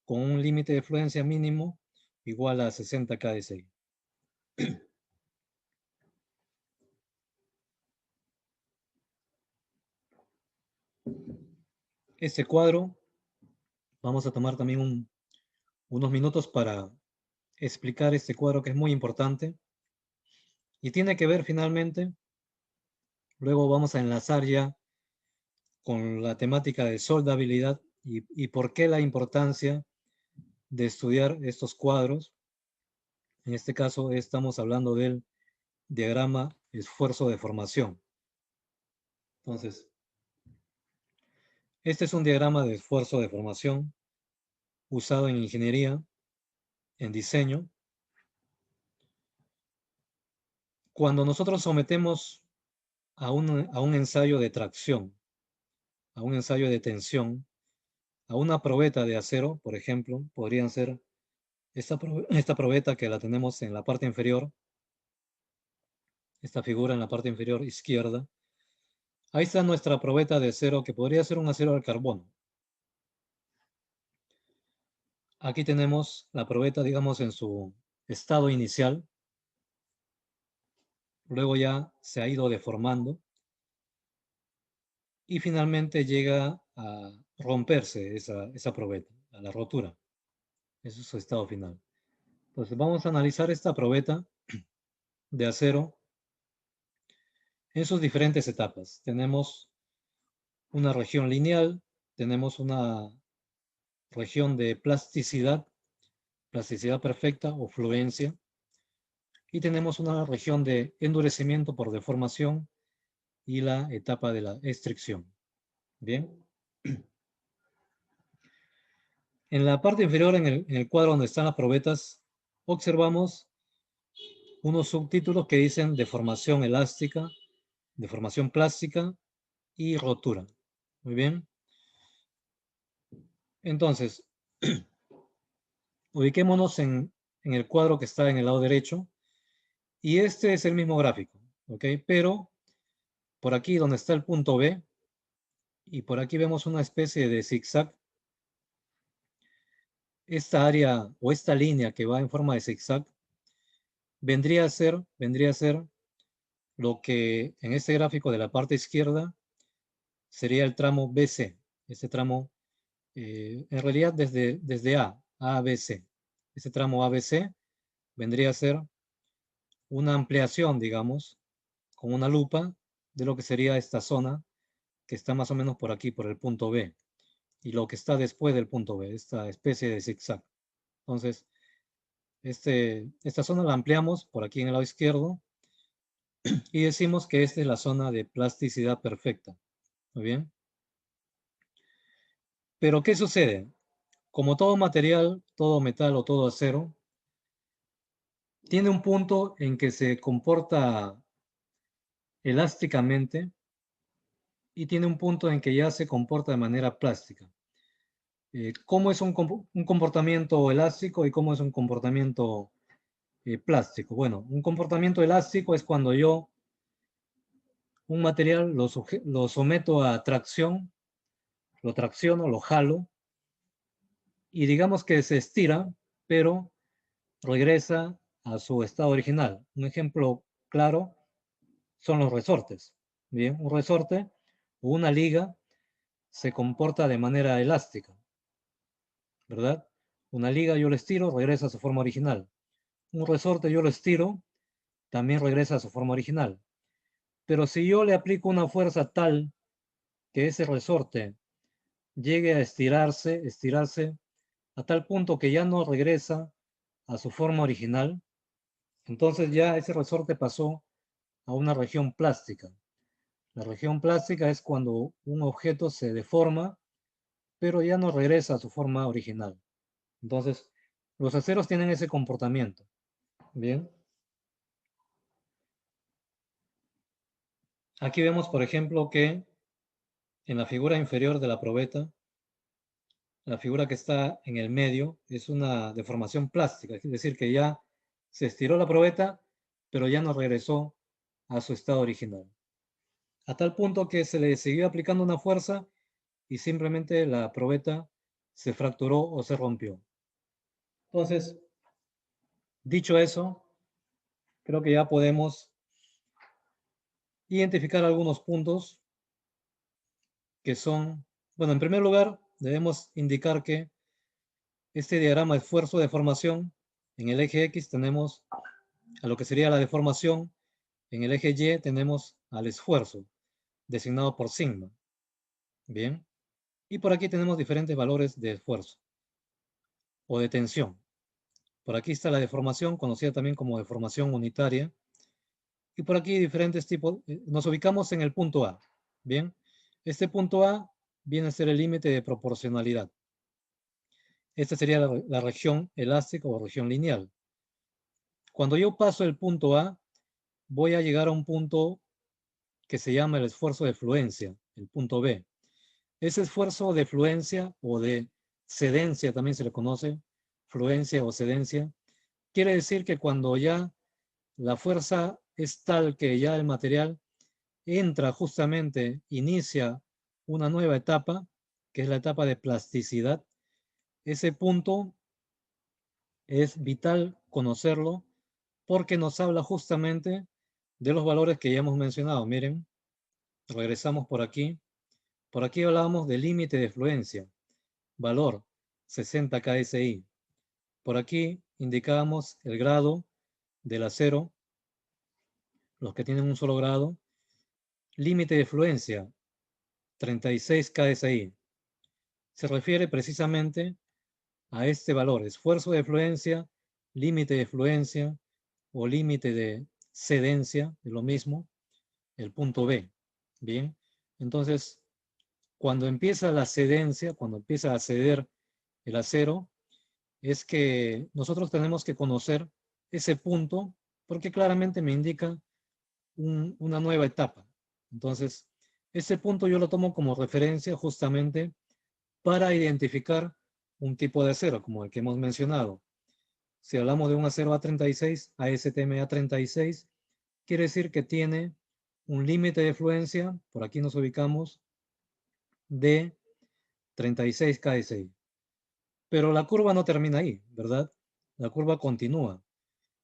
con un límite de fluencia mínimo igual a 60 KSI. Este cuadro, vamos a tomar también unos minutos para explicar este cuadro que es muy importante y tiene que ver finalmente, luego vamos a enlazar ya con la temática de soldabilidad y por qué la importancia de estudiar estos cuadros. En este caso estamos hablando del diagrama esfuerzo de formación. Entonces, este es un diagrama de esfuerzo de formación usado en ingeniería, en diseño. Cuando nosotros sometemos a un ensayo de tracción, a un ensayo de tensión, a una probeta de acero, por ejemplo, podrían ser esta probeta que la tenemos en la parte inferior, esta figura en la parte inferior izquierda. Ahí está nuestra probeta de acero, que podría ser un acero al carbono. Aquí tenemos la probeta, digamos, en su estado inicial. Luego ya se ha ido deformando y finalmente llega a romperse esa probeta, a la rotura. Ese es su estado final. Entonces vamos a analizar esta probeta de acero en sus diferentes etapas. Tenemos una región lineal, tenemos una región de plasticidad perfecta o fluencia, y tenemos una región de endurecimiento por deformación y la etapa de la estricción. Bien. En la parte inferior, en el cuadro donde están las probetas, observamos unos subtítulos que dicen deformación elástica, deformación plástica y rotura. Muy bien. Entonces, ubiquémonos en el cuadro que está en el lado derecho. Y este es el mismo gráfico, ¿ok? Pero por aquí donde está el punto B, y por aquí vemos una especie de zigzag. Esta área o esta línea que va en forma de zigzag vendría a ser lo que en este gráfico de la parte izquierda sería el tramo BC. Este tramo, en realidad desde A, ABC. Este tramo ABC vendría a ser una ampliación, digamos, con una lupa de lo que sería esta zona que está más o menos por aquí, por el punto B, y lo que está después del punto B, esta especie de zigzag. Entonces, esta zona la ampliamos por aquí en el lado izquierdo y decimos que esta es la zona de plasticidad perfecta. Muy bien. Pero, ¿qué sucede? Como todo material, todo metal o todo acero, tiene un punto en que se comporta elásticamente y tiene un punto en que ya se comporta de manera plástica. ¿Cómo es un comportamiento elástico y cómo es un comportamiento plástico? Bueno, un comportamiento elástico es cuando yo un material lo someto a tracción, lo tracciono, lo jalo y digamos que se estira, pero regresa a su estado original. Un ejemplo claro son los resortes. Bien, un resorte o una liga se comporta de manera elástica, ¿verdad? Una liga yo lo estiro, regresa a su forma original. Un resorte yo lo estiro, también regresa a su forma original. Pero si yo le aplico una fuerza tal que ese resorte llegue a estirarse a tal punto que ya no regresa a su forma original, entonces ya ese resorte pasó a una región plástica. La región plástica es cuando un objeto se deforma, pero ya no regresa a su forma original. Entonces, los aceros tienen ese comportamiento. Bien. Aquí vemos, por ejemplo, que en la figura inferior de la probeta, la figura que está en el medio es una deformación plástica, es decir, que ya se estiró la probeta, pero ya no regresó a su estado original. A tal punto que se le siguió aplicando una fuerza y simplemente la probeta se fracturó o se rompió. Entonces, dicho eso, creo que ya podemos identificar algunos puntos que son, bueno, en primer lugar, debemos indicar que este diagrama de esfuerzo-deformación, en el eje X tenemos a lo que sería la deformación, en el eje Y tenemos al esfuerzo, designado por sigma. Bien, y por aquí tenemos diferentes valores de esfuerzo o de tensión. Por aquí está la deformación, conocida también como deformación unitaria. Y por aquí diferentes tipos. Nos ubicamos en el punto A. Bien, este punto A viene a ser el límite de proporcionalidad. Esta sería la región elástica o región lineal. Cuando yo paso el punto A, voy a llegar a un punto que se llama el esfuerzo de fluencia, el punto B. Ese esfuerzo de fluencia o de cedencia, también se le conoce, fluencia o cedencia, quiere decir que cuando ya la fuerza es tal que ya el material entra justamente, inicia una nueva etapa, que es la etapa de plasticidad. Ese punto es vital conocerlo porque nos habla justamente de los valores que ya hemos mencionado. Miren, regresamos por aquí. Por aquí hablábamos del límite de fluencia, valor 60 KSI. Por aquí indicábamos el grado del acero, los que tienen un solo grado, límite de fluencia 36 KSI. Se refiere precisamente a este valor, esfuerzo de fluencia, límite de fluencia o límite de cedencia, es lo mismo, el punto B. Bien, entonces, cuando empieza la cedencia, cuando empieza a ceder el acero, es que nosotros tenemos que conocer ese punto porque claramente me indica una nueva etapa. Entonces, ese punto yo lo tomo como referencia justamente para identificar un tipo de acero, como el que hemos mencionado. Si hablamos de un acero A36, ASTM A36, quiere decir que tiene un límite de fluencia, por aquí nos ubicamos, de 36 KSI. Pero la curva no termina ahí, ¿verdad? La curva continúa.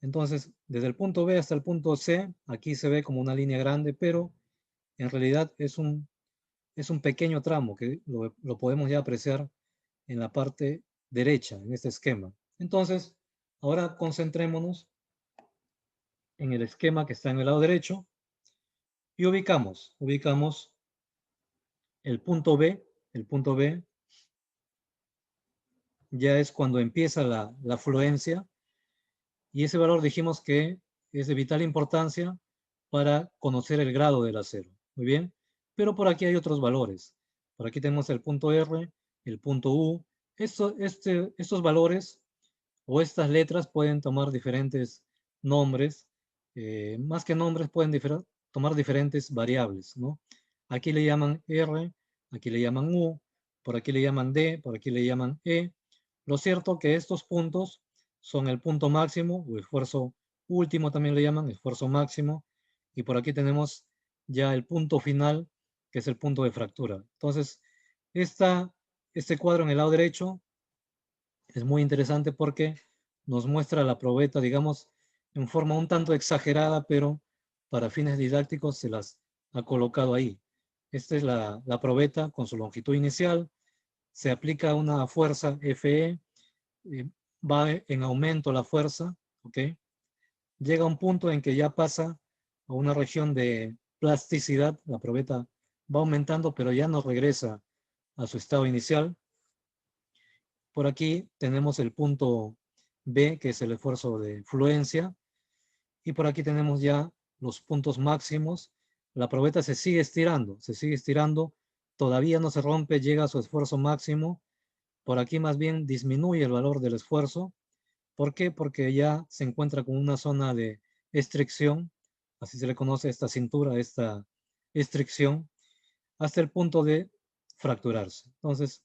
Entonces, desde el punto B hasta el punto C, aquí se ve como una línea grande, pero en realidad es un pequeño tramo que lo podemos ya apreciar en la parte derecha, en este esquema. Entonces, ahora concentrémonos en el esquema que está en el lado derecho y ubicamos el punto B. El punto B ya es cuando empieza la fluencia, y ese valor dijimos que es de vital importancia para conocer el grado del acero. Muy bien, pero por aquí hay otros valores. Por aquí tenemos el punto R, el punto U. Estos valores o estas letras pueden tomar diferentes nombres. Más que nombres, pueden tomar diferentes variables, ¿no? Aquí le llaman R, aquí le llaman U, por aquí le llaman D, por aquí le llaman E. Lo cierto que estos puntos son el punto máximo o esfuerzo último, también le llaman esfuerzo máximo, y por aquí tenemos ya el punto final, que es el punto de fractura. Entonces, este cuadro en el lado derecho es muy interesante porque nos muestra la probeta, digamos, en forma un tanto exagerada, pero para fines didácticos se las ha colocado ahí. Esta es la probeta con su longitud inicial. Se aplica una fuerza FE, va en aumento la fuerza, ¿ok? Llega a un punto en que ya pasa a una región de plasticidad, la probeta va aumentando, pero ya no regresa a su estado inicial. Por aquí tenemos el punto B, que es el esfuerzo de fluencia, y por aquí tenemos ya los puntos máximos. La probeta se sigue estirando, todavía no se rompe, llega a su esfuerzo máximo. Por aquí más bien disminuye el valor del esfuerzo. ¿Por qué? Porque ya se encuentra con una zona de estricción, así se le conoce esta cintura, esta estricción, hasta el punto de fracturarse. Entonces,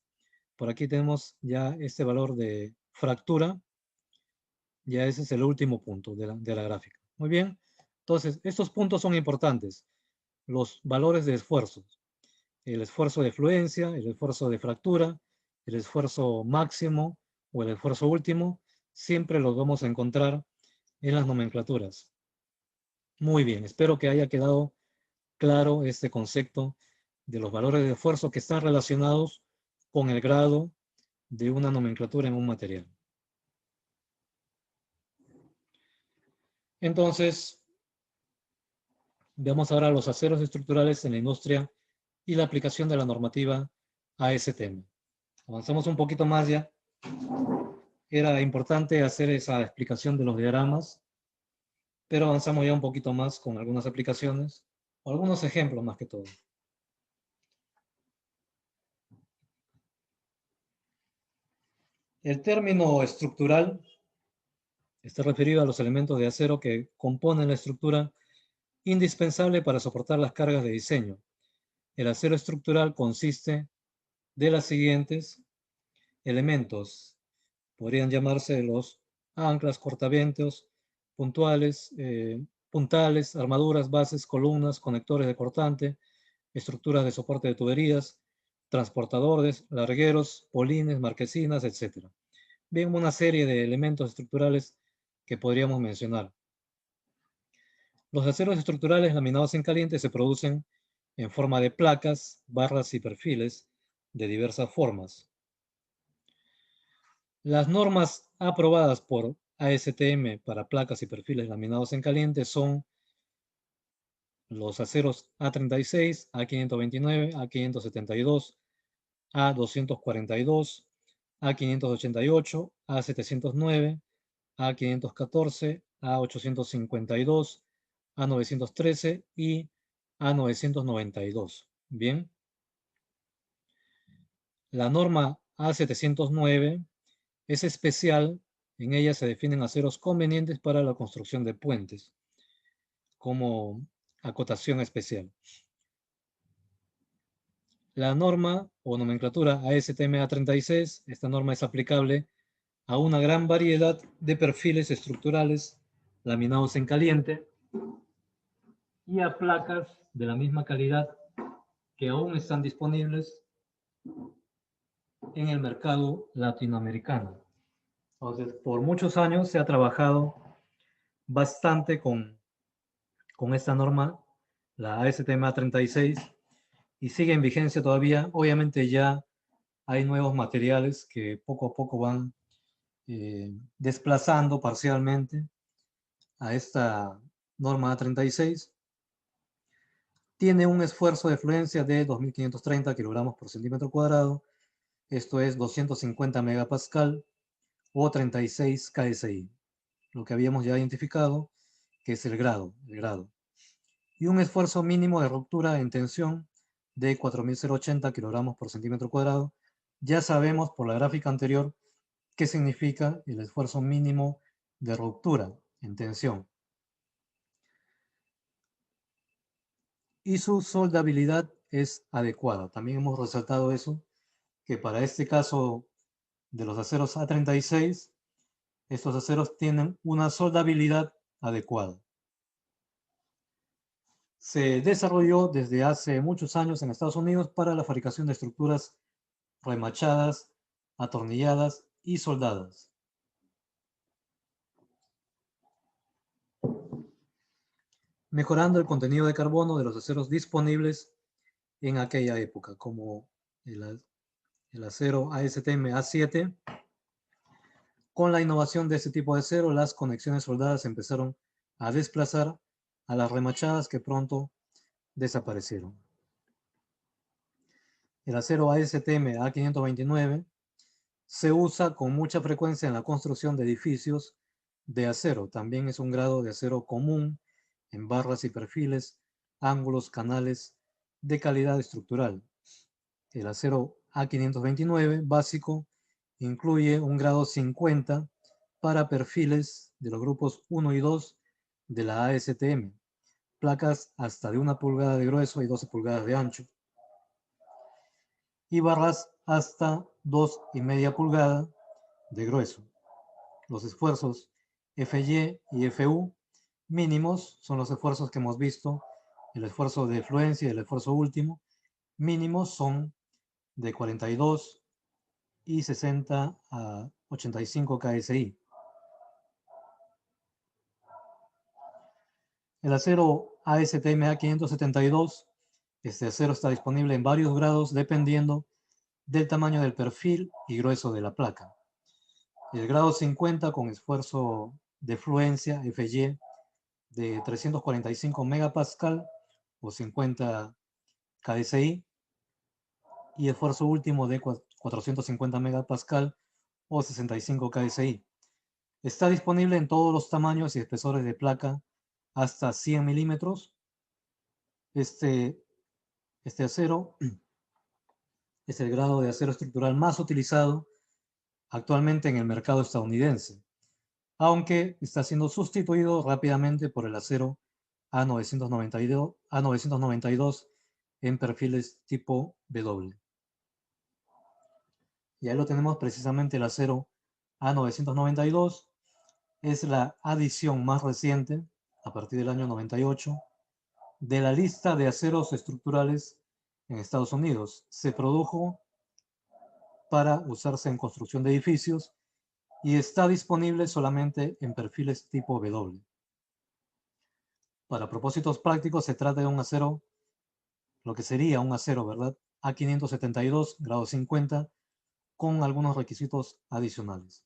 por aquí tenemos ya este valor de fractura. Ya ese es el último punto de la gráfica. Muy bien. Entonces, estos puntos son importantes. Los valores de esfuerzos. El esfuerzo de fluencia, el esfuerzo de fractura, el esfuerzo máximo o el esfuerzo último, siempre los vamos a encontrar en las nomenclaturas. Muy bien, espero que haya quedado claro este concepto de los valores de esfuerzo que están relacionados con el grado de una nomenclatura en un material. Entonces, veamos ahora los aceros estructurales en la industria y la aplicación de la normativa ASTM. Avanzamos un poquito más ya. Era importante hacer esa explicación de los diagramas, pero avanzamos ya un poquito más con algunas aplicaciones, o algunos ejemplos más que todo. El término estructural está referido a los elementos de acero que componen la estructura indispensable para soportar las cargas de diseño. El acero estructural consiste de las siguientes elementos. Podrían llamarse los anclas, cortavientos, puntales, armaduras, bases, columnas, conectores de cortante, estructuras de soporte de tuberías, transportadores, largueros, polines, marquesinas, etc. Bien, una serie de elementos estructurales que podríamos mencionar. Los aceros estructurales laminados en caliente se producen en forma de placas, barras y perfiles de diversas formas. Las normas aprobadas por ASTM para placas y perfiles laminados en caliente son los aceros A36, A529, A572, A242, A588, A709, A514, A852, A913 y A992. Bien. La norma A709 es especial. En ella se definen aceros convenientes para la construcción de puentes, como acotación especial. La norma o nomenclatura ASTM-A36. Esta norma es aplicable a una gran variedad de perfiles estructurales laminados en caliente y a placas de la misma calidad que aún están disponibles en el mercado latinoamericano. Entonces, por muchos años se ha trabajado bastante con esta norma, la ASTM 36, y sigue en vigencia todavía. Obviamente ya hay nuevos materiales que poco a poco van desplazando parcialmente a esta norma A36. Tiene un esfuerzo de fluencia de 2.530 kilogramos por centímetro cuadrado. Esto es 250 megapascal o 36 KSI. Lo que habíamos ya identificado, que es el grado. Y un esfuerzo mínimo de ruptura en tensión de 4.080 kilogramos por centímetro cuadrado. Ya sabemos por la gráfica anterior qué significa el esfuerzo mínimo de ruptura en tensión. Y su soldabilidad es adecuada. También hemos resaltado eso, que para este caso de los aceros A36, estos aceros tienen una soldabilidad adecuada. Se desarrolló desde hace muchos años en Estados Unidos para la fabricación de estructuras remachadas, atornilladas y soldadas. Mejorando el contenido de carbono de los aceros disponibles en aquella época, como el acero ASTM A7. Con la innovación de este tipo de acero, las conexiones soldadas empezaron a desplazar a las remachadas que pronto desaparecieron. El acero ASTM A529 se usa con mucha frecuencia en la construcción de edificios de acero. También es un grado de acero común en barras y perfiles, ángulos, canales de calidad estructural. El acero A529 básico incluye un grado 50 para perfiles de los grupos 1 y 2 de la ASTM, placas hasta de 1 pulgada de grueso y 12 pulgadas de ancho, y barras hasta 2,5 pulgadas de grueso. Los esfuerzos FY y FU mínimos son los esfuerzos que hemos visto, el esfuerzo de fluencia y el esfuerzo último. Mínimos son de 42 y 60 a 85 KSI. El acero ASTM A572, este acero está disponible en varios grados dependiendo del tamaño del perfil y grueso de la placa. El grado 50 con esfuerzo de fluencia FY de 345 megapascal o 50 KSI y esfuerzo último de 450 megapascal o 65 KSI. Está disponible en todos los tamaños y espesores de placa hasta 100 milímetros. Este acero es el grado de acero estructural más utilizado actualmente en el mercado estadounidense, aunque está siendo sustituido rápidamente por el acero A992 en perfiles tipo W. Y ahí lo tenemos precisamente el acero A992. Es la adición más reciente, a partir del año 98, de la lista de aceros estructurales en Estados Unidos. Se produjo para usarse en construcción de edificios y está disponible solamente en perfiles tipo W. Para propósitos prácticos se trata de un acero, lo que sería un acero, ¿verdad? A572, grado 50, con algunos requisitos adicionales.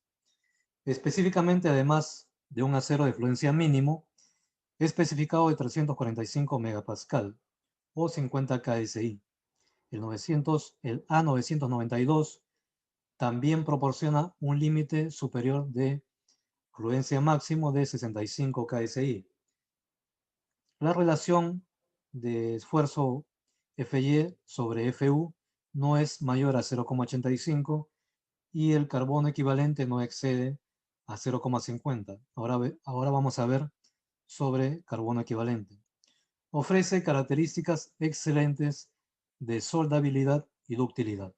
Específicamente, además de un acero de fluencia mínimo, especificado de 345 megapascal o 50 KSI. El A992 también proporciona un límite superior de fluencia máximo de 65 KSI. La relación de esfuerzo FY sobre FU no es mayor a 0,85 y el carbono equivalente no excede a 0,50. Ahora vamos a ver sobre carbono equivalente. Ofrece características excelentes de soldabilidad y ductilidad.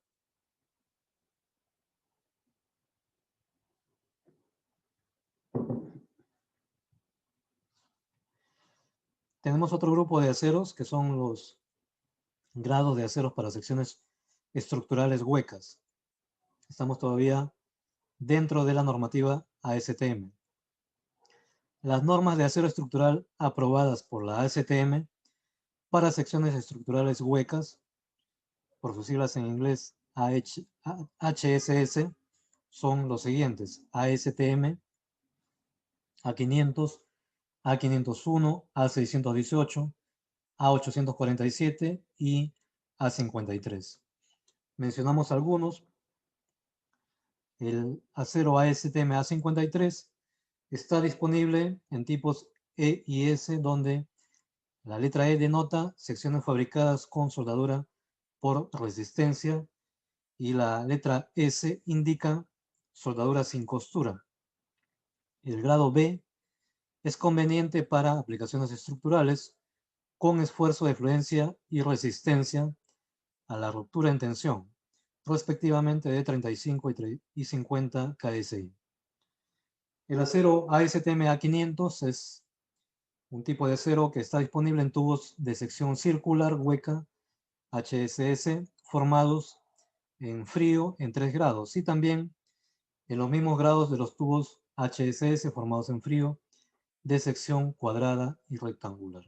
Tenemos otro grupo de aceros que son los grados de aceros para secciones estructurales huecas. Estamos todavía dentro de la normativa ASTM. Las normas de acero estructural aprobadas por la ASTM para secciones estructurales huecas, por sus siglas en inglés HSS, son los siguientes: ASTM, A500, A501, A618, A847 y A53. Mencionamos algunos. El acero ASTM A53 está disponible en tipos E y S, donde la letra E denota secciones fabricadas con soldadura por resistencia y la letra S indica soldadura sin costura. El grado B es conveniente para aplicaciones estructurales con esfuerzo de fluencia y resistencia a la ruptura en tensión, respectivamente de 35 y 50 KSI. El acero ASTM A500 es un tipo de acero que está disponible en tubos de sección circular hueca HSS formados en frío en 3 grados y también en los mismos grados de los tubos HSS formados en frío de sección cuadrada y rectangular.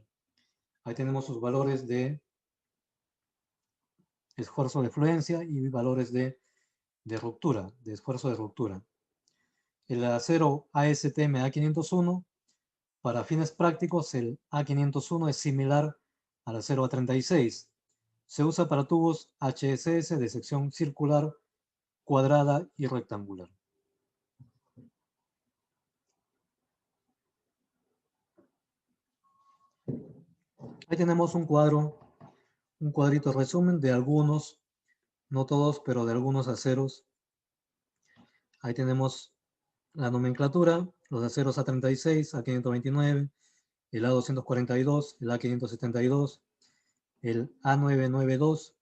Ahí tenemos sus valores de esfuerzo de fluencia y valores de ruptura, de esfuerzo de ruptura. El acero ASTM A501, para fines prácticos, el A501 es similar al acero A36. Se usa para tubos HSS de sección circular, cuadrada y rectangular. Ahí tenemos un cuadrito resumen de algunos, no todos, pero de algunos aceros. Ahí tenemos la nomenclatura, los aceros A36, A529, el A242, el A572, el A992,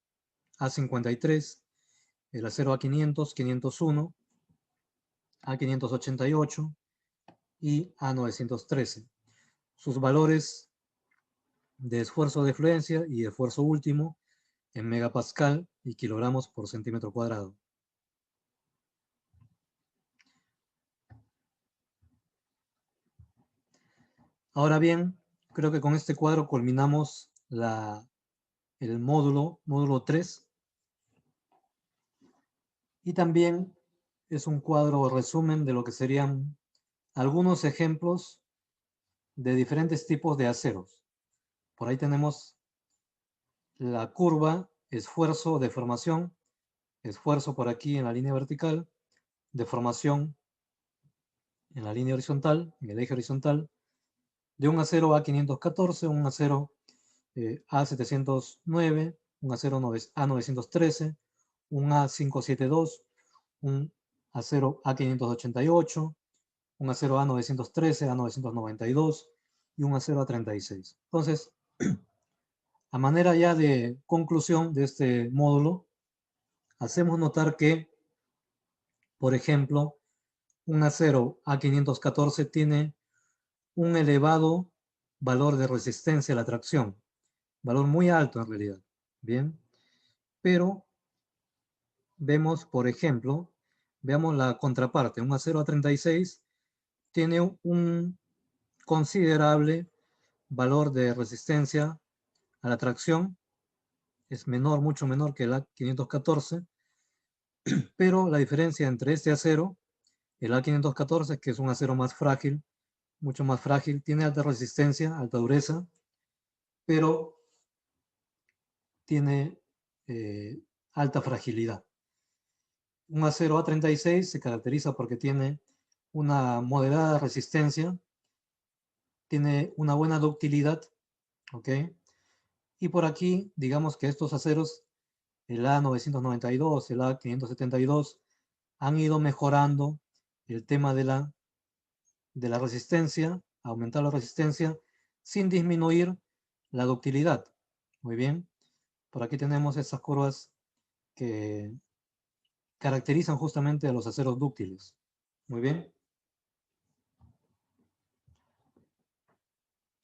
A53, el acero A500, 501, A588 y A913. Sus valores de esfuerzo de fluencia y esfuerzo último en megapascal y kilogramos por centímetro cuadrado. Ahora bien, creo que con este cuadro culminamos el módulo 3. Y también es un cuadro resumen de lo que serían algunos ejemplos de diferentes tipos de aceros. Por ahí tenemos la curva, esfuerzo, deformación, esfuerzo por aquí en la línea vertical, deformación en la línea horizontal, en el eje horizontal, de un acero A514, un acero A709, un acero A913, un A572, un acero A588, un acero A913, A992 y un acero A36. Entonces, a manera ya de conclusión de este módulo, hacemos notar que, por ejemplo, un acero A514 tiene un elevado valor de resistencia a la tracción, valor muy alto en realidad, ¿bien? Pero vemos, por ejemplo, veamos la contraparte, un acero A36 tiene un considerable valor de resistencia a la tracción, es menor, mucho menor que el A514, pero la diferencia entre este acero, el A514, que es un acero más frágil, mucho más frágil, tiene alta resistencia, alta dureza, pero tiene alta fragilidad. Un acero A36 se caracteriza porque tiene una moderada resistencia, tiene una buena ductilidad, ¿ok? Y por aquí, digamos que estos aceros, el A992, el A572, han ido mejorando el tema de la resistencia, aumentar la resistencia sin disminuir la ductilidad. Muy bien, por aquí tenemos estas curvas que caracterizan justamente a los aceros dúctiles. Muy bien.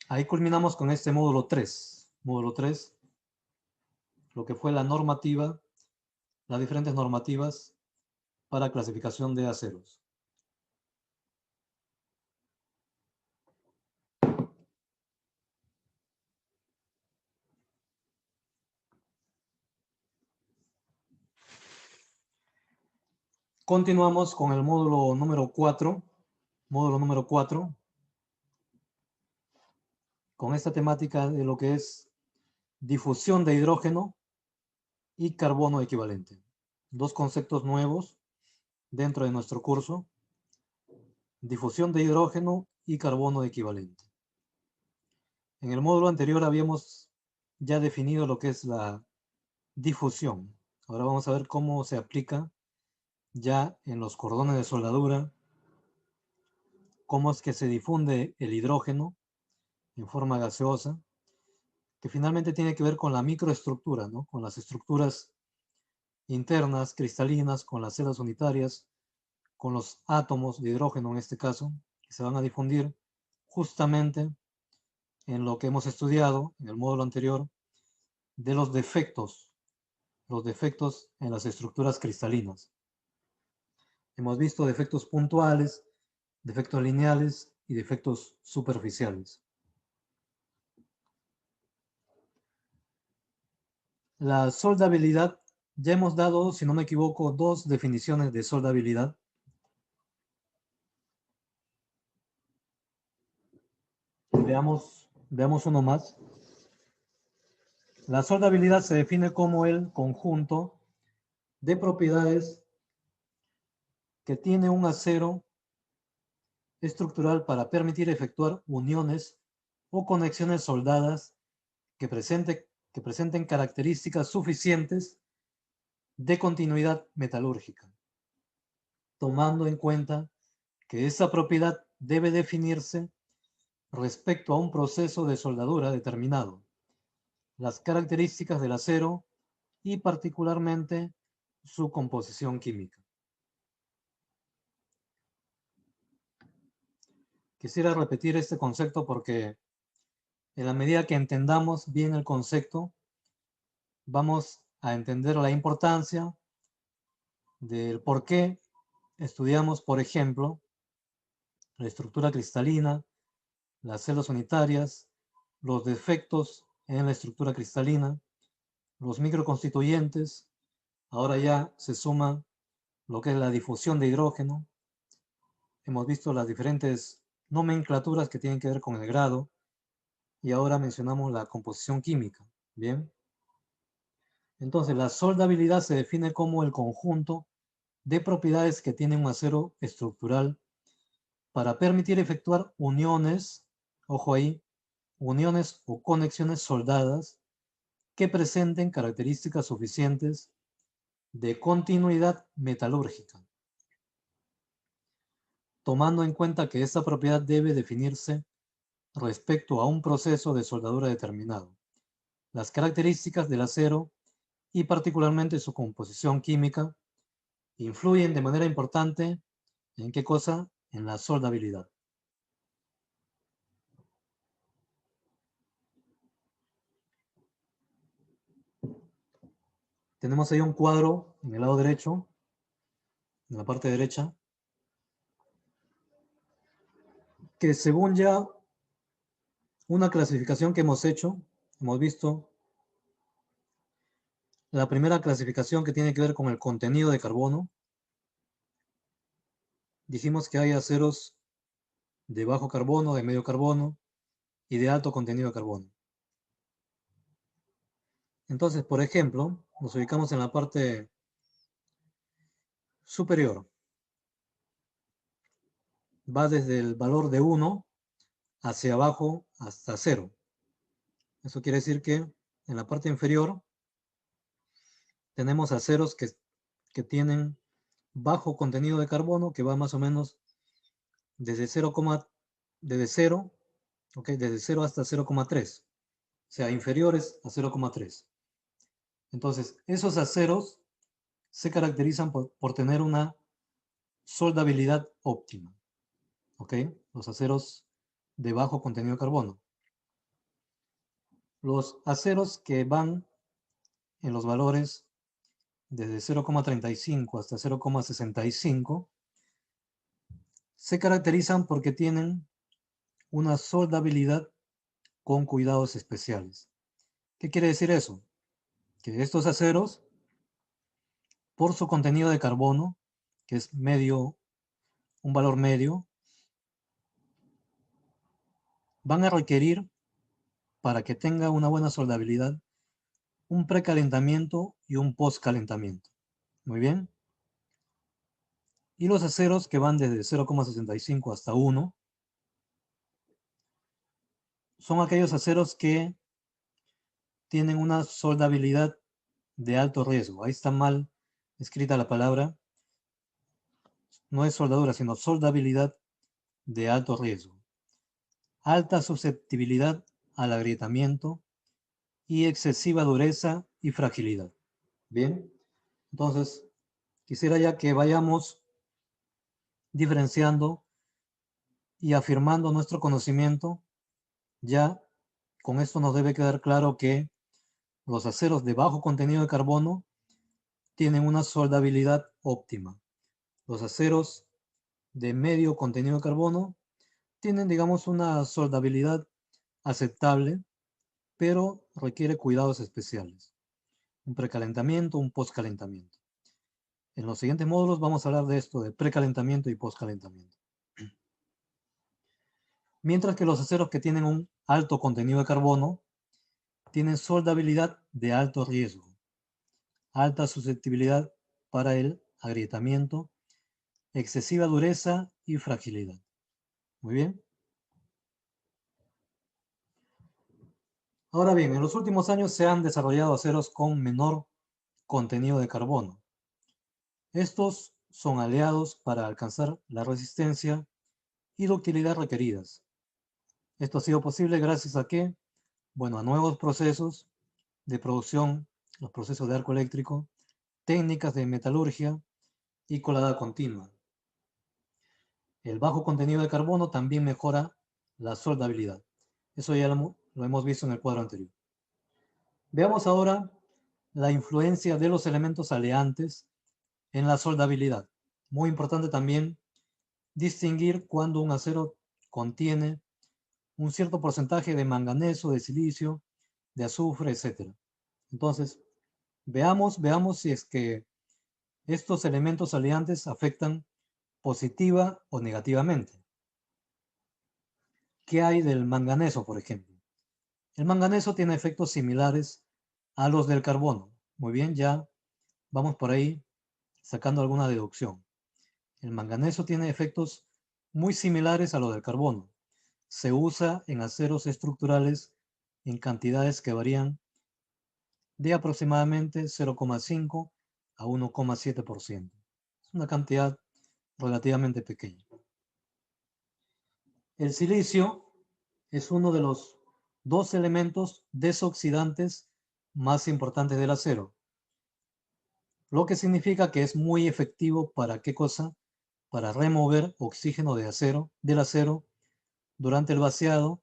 Ahí culminamos con este módulo 3. Módulo 3, lo que fue la normativa, las diferentes normativas para clasificación de aceros. Continuamos con el módulo número 4. Módulo número 4. Con esta temática de lo que es difusión de hidrógeno y carbono equivalente. Dos conceptos nuevos dentro de nuestro curso. Difusión de hidrógeno y carbono equivalente. En el módulo anterior habíamos ya definido lo que es la difusión. Ahora vamos a ver cómo se aplica ya en los cordones de soldadura, cómo es que se difunde el hidrógeno en forma gaseosa, que finalmente tiene que ver con la microestructura, ¿no? Con las estructuras internas, cristalinas, con las celdas unitarias, con los átomos de hidrógeno en este caso, que se van a difundir justamente en lo que hemos estudiado en el módulo anterior de los defectos en las estructuras cristalinas. Hemos visto defectos puntuales, defectos lineales y defectos superficiales. La soldabilidad, ya hemos dado, si no me equivoco, dos definiciones de soldabilidad. Veamos uno más. La soldabilidad se define como el conjunto de propiedades que tiene un acero estructural para permitir efectuar uniones o conexiones soldadas que presenten características suficientes de continuidad metalúrgica, tomando en cuenta que esa propiedad debe definirse respecto a un proceso de soldadura determinado, las características del acero y particularmente su composición química. Quisiera repetir este concepto porque en la medida que entendamos bien el concepto, vamos a entender la importancia del por qué estudiamos, por ejemplo, la estructura cristalina, las celdas unitarias, los defectos en la estructura cristalina, los microconstituyentes. Ahora ya se suma lo que es la difusión de hidrógeno. Hemos visto las diferentes nomenclaturas que tienen que ver con el grado y ahora mencionamos la composición química. Bien. Entonces, la soldabilidad se define como el conjunto de propiedades que tiene un acero estructural para permitir efectuar uniones, ojo ahí, uniones o conexiones soldadas que presenten características suficientes de continuidad metalúrgica, tomando en cuenta que esta propiedad debe definirse respecto a un proceso de soldadura determinado, las características del acero y particularmente su composición química influyen de manera importante ¿en qué cosa? En la soldabilidad. Tenemos ahí un cuadro en el lado derecho, en la parte derecha, que según ya una clasificación que hemos hecho, hemos visto la primera clasificación que tiene que ver con el contenido de carbono. Dijimos que hay aceros de bajo carbono, de medio carbono y de alto contenido de carbono. Entonces, por ejemplo, nos ubicamos en la parte superior. Va desde el valor de 1 hacia abajo hasta 0. Eso quiere decir que en la parte inferior tenemos aceros que tienen bajo contenido de carbono, que va más o menos desde 0, desde 0, okay, desde 0 hasta 0,3, o sea, inferiores a 0,3. Entonces, esos aceros se caracterizan por tener una soldabilidad óptima. ¿Ok? Los aceros de bajo contenido de carbono. Los aceros que van en los valores desde 0,35 hasta 0,65 se caracterizan porque tienen una soldabilidad con cuidados especiales. ¿Qué quiere decir eso? Que estos aceros, por su contenido de carbono, que es medio, un valor medio, van a requerir, para que tenga una buena soldabilidad, un precalentamiento y un postcalentamiento. Muy bien. Y los aceros que van desde 0,65 hasta 1 son aquellos aceros que tienen una soldabilidad de alto riesgo. Ahí está mal escrita la palabra. No es soldadura, sino soldabilidad de alto riesgo. Alta susceptibilidad al agrietamiento y excesiva dureza y fragilidad. Bien, entonces quisiera ya que vayamos diferenciando y afirmando nuestro conocimiento. Ya con esto nos debe quedar claro que los aceros de bajo contenido de carbono tienen una soldabilidad óptima. Los aceros de medio contenido de carbono tienen, digamos, una soldabilidad aceptable, pero requiere cuidados especiales. Un precalentamiento, un postcalentamiento. En los siguientes módulos vamos a hablar de esto, de precalentamiento y postcalentamiento. Mientras que los aceros que tienen un alto contenido de carbono tienen soldabilidad de alto riesgo, alta susceptibilidad para el agrietamiento, excesiva dureza y fragilidad. Muy bien. Ahora bien, en los últimos años se han desarrollado aceros con menor contenido de carbono. Estos son aliados para alcanzar la resistencia y ductilidad requeridas. Esto ha sido posible gracias a que, bueno, a nuevos procesos de producción, los procesos de arco eléctrico, técnicas de metalurgia y colada continua. El bajo contenido de carbono también mejora la soldabilidad. Eso ya lo hemos visto en el cuadro anterior. Veamos ahora la influencia de los elementos aleantes en la soldabilidad. Muy importante también distinguir cuando un acero contiene un cierto porcentaje de manganeso, de silicio, de azufre, etc. Entonces, veamos si es que estos elementos aleantes afectan positiva o negativamente. ¿Qué hay del manganeso, por ejemplo? El manganeso tiene efectos similares a los del carbono. Muy bien, ya vamos por ahí sacando alguna deducción. El manganeso tiene efectos muy similares a los del carbono. Se usa en aceros estructurales en cantidades que varían de aproximadamente 0,5 a 1,7%. Es una cantidad relativamente pequeña. El silicio es uno de los dos elementos desoxidantes más importantes del acero, lo que significa que es muy efectivo para ¿qué cosa? Para remover oxígeno del acero durante el vaciado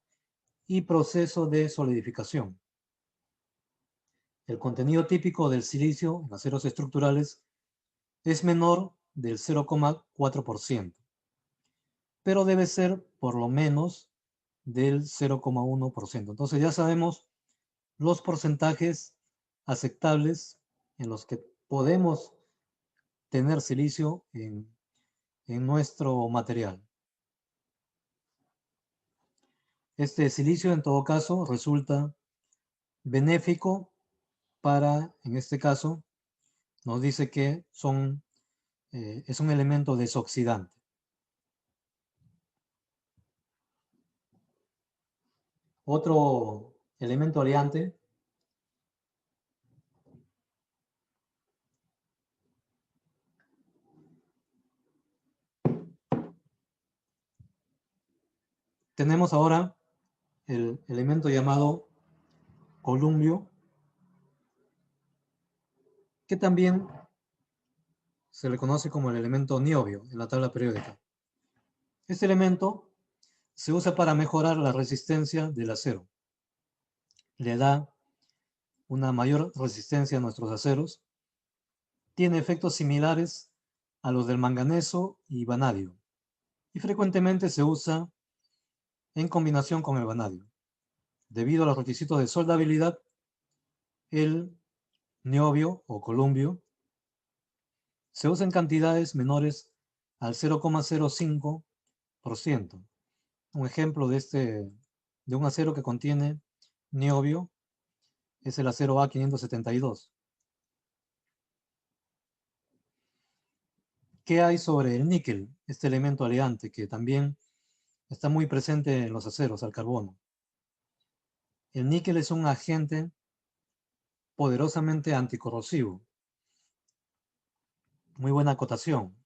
y proceso de solidificación. El contenido típico del silicio en aceros estructurales es menor del 0,4%, pero debe ser por lo menos del 0,1%. Entonces ya sabemos los porcentajes aceptables en los que podemos tener silicio en nuestro material. Este silicio en todo caso resulta benéfico para, en este caso, nos dice que es un elemento desoxidante. Otro elemento aleante tenemos ahora el elemento llamado columbio, que también se le conoce como el elemento niobio en la tabla periódica. Este elemento se usa para mejorar la resistencia del acero. Le da una mayor resistencia a nuestros aceros. Tiene efectos similares a los del manganeso y vanadio. Y frecuentemente se usa en combinación con el vanadio. Debido a los requisitos de soldabilidad, el niobio o columbio se usa en cantidades menores al 0,05%. Un ejemplo de un acero que contiene niobio es el acero A572. ¿Qué hay sobre el níquel, este elemento aleante que también está muy presente en los aceros al carbono? El níquel es un agente poderosamente anticorrosivo. Muy buena acotación.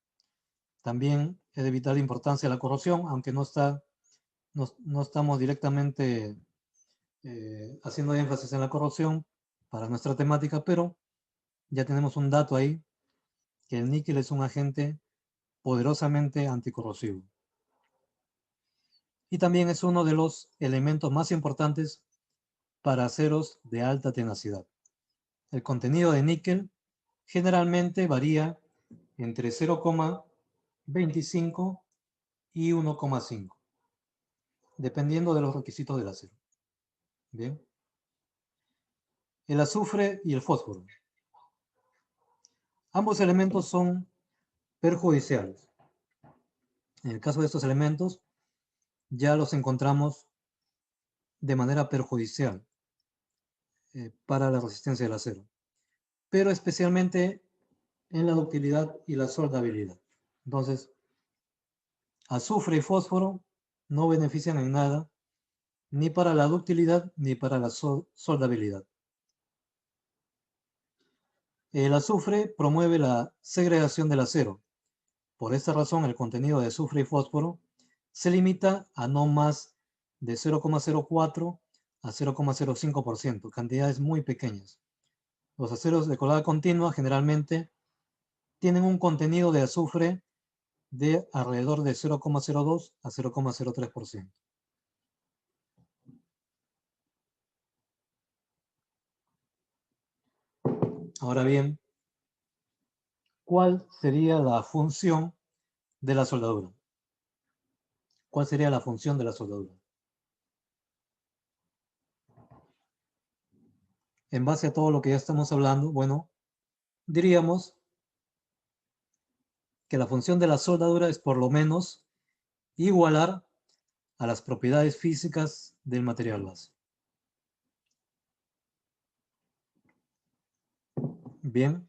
También es de vital importancia la corrosión, aunque no estamos directamente haciendo énfasis en la corrosión para nuestra temática, pero ya tenemos un dato ahí, que el níquel es un agente poderosamente anticorrosivo. Y también es uno de los elementos más importantes para aceros de alta tenacidad. El contenido de níquel generalmente varía entre 0,25 y 1,5, dependiendo de los requisitos del acero. Bien. El azufre y el fósforo. Ambos elementos son perjudiciales. En el caso de estos elementos, ya los encontramos de manera perjudicial para la resistencia del acero, pero especialmente en la ductilidad y la soldabilidad. Entonces, azufre y fósforo no benefician en nada ni para la ductilidad ni para la soldabilidad. El azufre promueve la segregación del acero. Por esta razón, el contenido de azufre y fósforo se limita a no más de 0,04 a 0,05%, cantidades muy pequeñas. Los aceros de colada continua generalmente tienen un contenido de azufre de alrededor de 0,02 a 0,03%. Ahora bien, ¿cuál sería la función de la soldadura? ¿Cuál sería la función de la soldadura? En base a todo lo que ya estamos hablando, bueno, diríamos que la función de la soldadura es por lo menos igualar a las propiedades físicas del material base. Bien,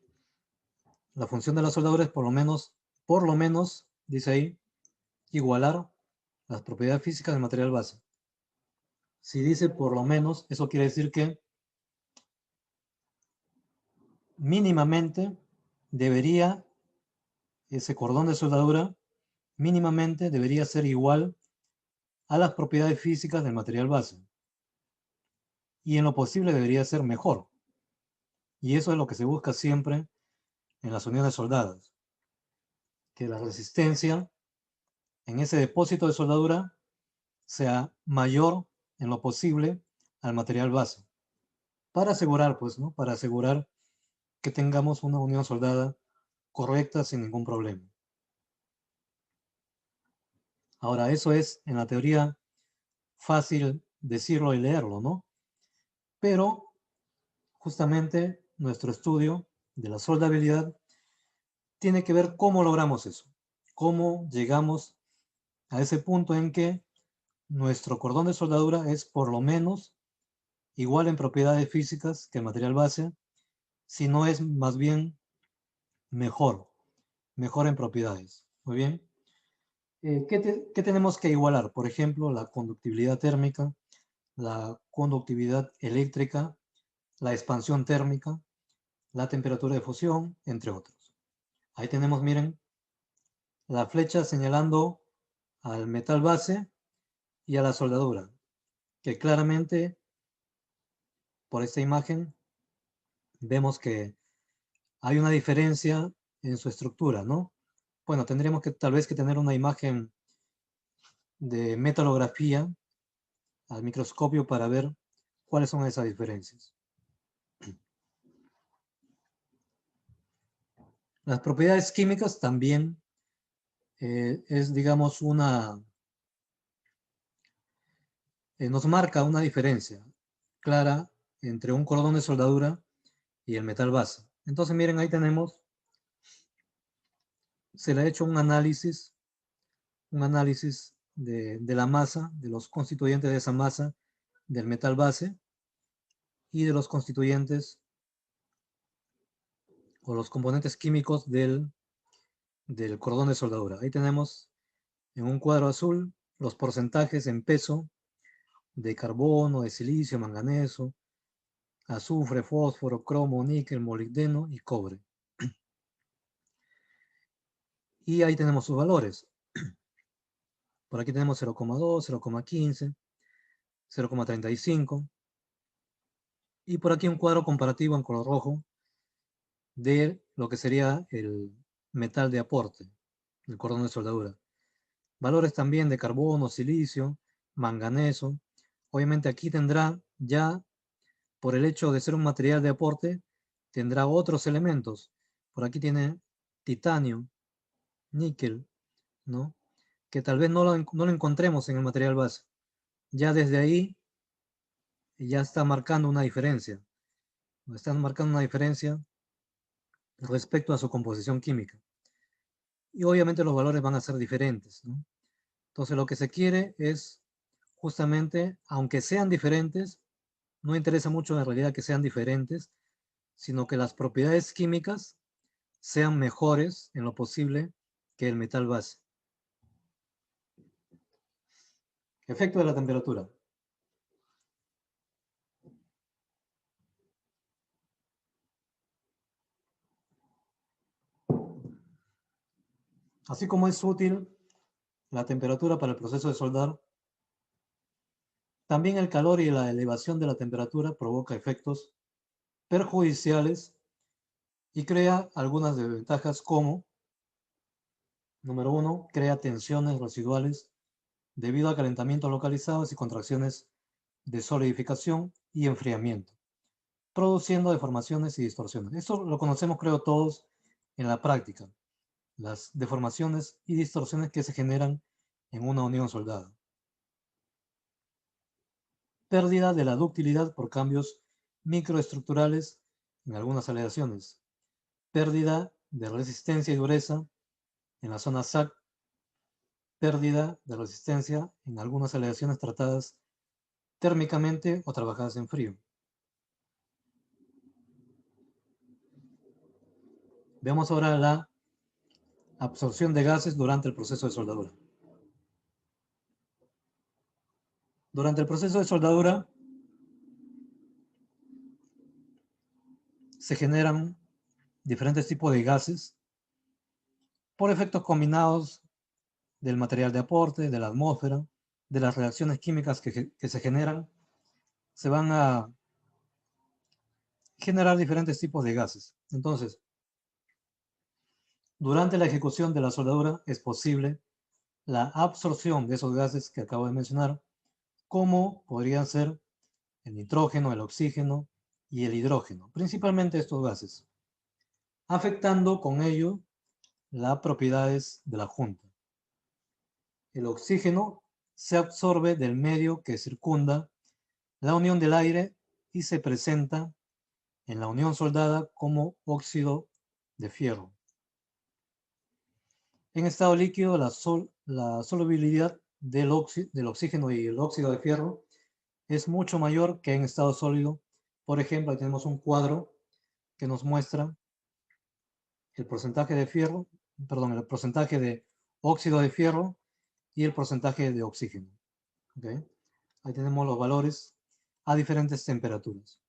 la función de la soldadura es por lo menos, dice ahí, igualar las propiedades físicas del material base. Si dice por lo menos, eso quiere decir que mínimamente debería, ese cordón de soldadura, mínimamente debería ser igual a las propiedades físicas del material base. Y en lo posible debería ser mejor. Y eso es lo que se busca siempre en las uniones soldadas. Que la resistencia en ese depósito de soldadura sea mayor en lo posible al material base. Para asegurar, pues, ¿no? Para asegurar que tengamos una unión soldada correcta sin ningún problema. Ahora, eso es en la teoría fácil decirlo y leerlo, ¿no? Pero justamente nuestro estudio de la soldabilidad tiene que ver cómo logramos eso, cómo llegamos a ese punto en que nuestro cordón de soldadura es por lo menos igual en propiedades físicas que el material base, si no es más bien mejor en propiedades. Muy bien. ¿Qué tenemos que igualar? Por ejemplo, la conductividad térmica, la conductividad eléctrica, la expansión térmica, la temperatura de fusión, entre otros. Ahí tenemos, miren, la flecha señalando al metal base y a la soldadura, que claramente por esta imagen vemos que hay una diferencia en su estructura, ¿no? Bueno, tendríamos que tal vez que tener una imagen de metalografía al microscopio para ver cuáles son esas diferencias. Las propiedades químicas también es, digamos, nos marca una diferencia clara entre un cordón de soldadura y el metal base. Entonces, miren, ahí tenemos, se le ha hecho un análisis de la masa, de los constituyentes de esa masa del metal base y de los constituyentes o los componentes químicos del cordón de soldadura. Ahí tenemos en un cuadro azul los porcentajes en peso de carbono, de silicio, manganeso, azufre, fósforo, cromo, níquel, molibdeno y cobre. Y ahí tenemos sus valores. Por aquí tenemos 0,2, 0,15, 0,35. Y por aquí un cuadro comparativo en color rojo de lo que sería el metal de aporte, el cordón de soldadura. Valores también de carbono, silicio, manganeso. Obviamente aquí tendrá ya, por el hecho de ser un material de aporte, tendrá otros elementos. Por aquí tiene titanio, níquel, ¿no? Que tal vez no lo encontremos en el material base. Ya desde ahí ya está marcando una diferencia. Están marcando una diferencia respecto a su composición química. Y obviamente los valores van a ser diferentes, ¿no? Entonces lo que se quiere es justamente, aunque sean diferentes, no interesa mucho en realidad que sean diferentes, sino que las propiedades químicas sean mejores en lo posible que el metal base. Efecto de la temperatura. Así como es útil la temperatura para el proceso de soldar, también el calor y la elevación de la temperatura provoca efectos perjudiciales y crea algunas desventajas como, número uno, crea tensiones residuales debido a calentamientos localizados y contracciones de solidificación y enfriamiento, produciendo deformaciones y distorsiones. Esto lo conocemos, creo, todos en la práctica, las deformaciones y distorsiones que se generan en una unión soldada. Pérdida de la ductilidad por cambios microestructurales en algunas aleaciones. Pérdida de resistencia y dureza en la zona SAC. Pérdida de resistencia en algunas aleaciones tratadas térmicamente o trabajadas en frío. Veamos ahora la absorción de gases durante el proceso de soldadura. Durante el proceso de soldadura se generan diferentes tipos de gases por efectos combinados del material de aporte, de la atmósfera, de las reacciones químicas que se generan. Se van a generar diferentes tipos de gases. Entonces, durante la ejecución de la soldadura es posible la absorción de esos gases que acabo de mencionar, como podrían ser el nitrógeno, el oxígeno y el hidrógeno, principalmente estos gases, afectando con ello las propiedades de la junta. El oxígeno se absorbe del medio que circunda la unión del aire y se presenta en la unión soldada como óxido de fierro. En estado líquido, la solubilidad del oxígeno y el óxido de fierro es mucho mayor que en estado sólido. Por ejemplo, ahí tenemos un cuadro que nos muestra el porcentaje de fierro, perdón, el porcentaje de óxido de fierro y el porcentaje de oxígeno. ¿Okay? Ahí tenemos los valores a diferentes temperaturas.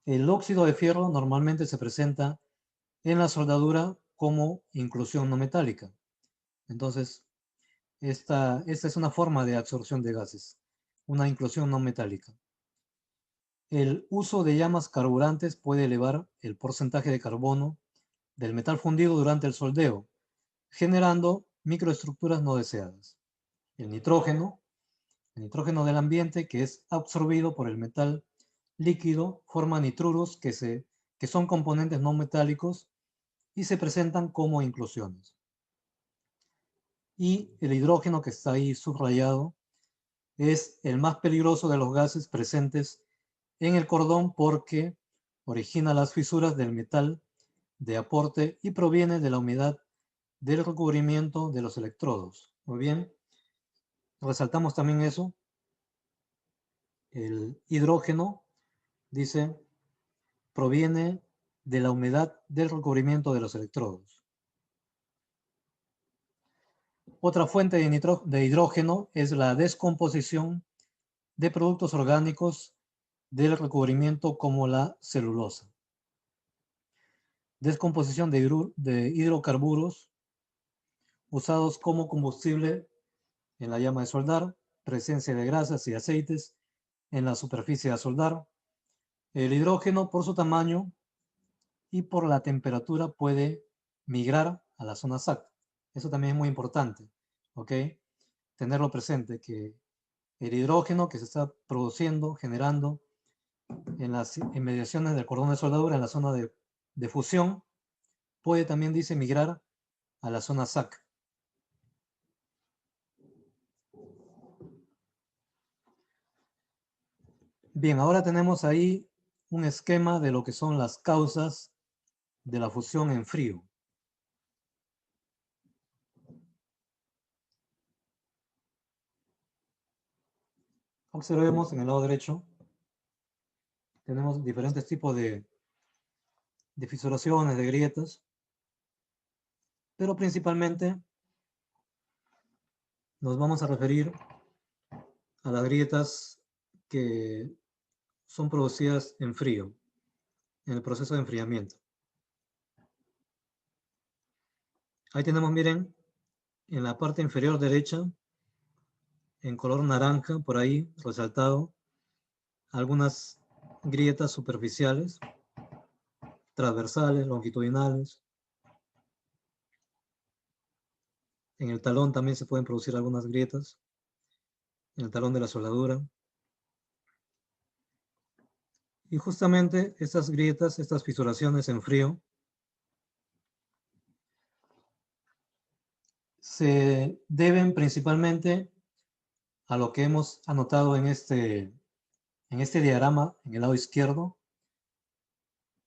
El óxido de fierro normalmente se presenta en la soldadura como inclusión no metálica. Entonces, esta es una forma de absorción de gases, una inclusión no metálica. El uso de llamas carburantes puede elevar el porcentaje de carbono del metal fundido durante el soldeo, generando microestructuras no deseadas. El nitrógeno del ambiente, que es absorbido por el metal líquido, forma nitruros que son componentes no metálicos y se presentan como inclusiones. Y el hidrógeno, que está ahí subrayado, es el más peligroso de los gases presentes en el cordón porque origina las fisuras del metal de aporte y proviene de la humedad del recubrimiento de los electrodos. Muy bien, resaltamos también eso. El hidrógeno, dice, proviene de la humedad del recubrimiento de los electrodos. Otra fuente de hidrógeno es la descomposición de productos orgánicos del recubrimiento como la celulosa. Descomposición de hidrocarburos usados como combustible en la llama de soldar, presencia de grasas y aceites en la superficie de soldar. El hidrógeno, por su tamaño y por la temperatura, puede migrar a la zona SAC. Eso también es muy importante, ¿ok? Tenerlo presente, que el hidrógeno que se está produciendo, generando en las inmediaciones del cordón de soldadura, en la zona de fusión, puede también, dice, migrar a la zona SAC. Bien, ahora tenemos ahí un esquema de lo que son las causas de la fusión en frío. Observemos en el lado derecho, tenemos diferentes tipos de fisuraciones, de grietas, pero principalmente nos vamos a referir a las grietas que son producidas en frío, en el proceso de enfriamiento. Ahí tenemos, miren, en la parte inferior derecha, en color naranja, por ahí resaltado, algunas grietas superficiales, transversales, longitudinales. En el talón también se pueden producir algunas grietas, en el talón de la soldadura. Y justamente estas grietas, estas fisuraciones en frío, se deben principalmente a lo que hemos anotado en este diagrama, en el lado izquierdo,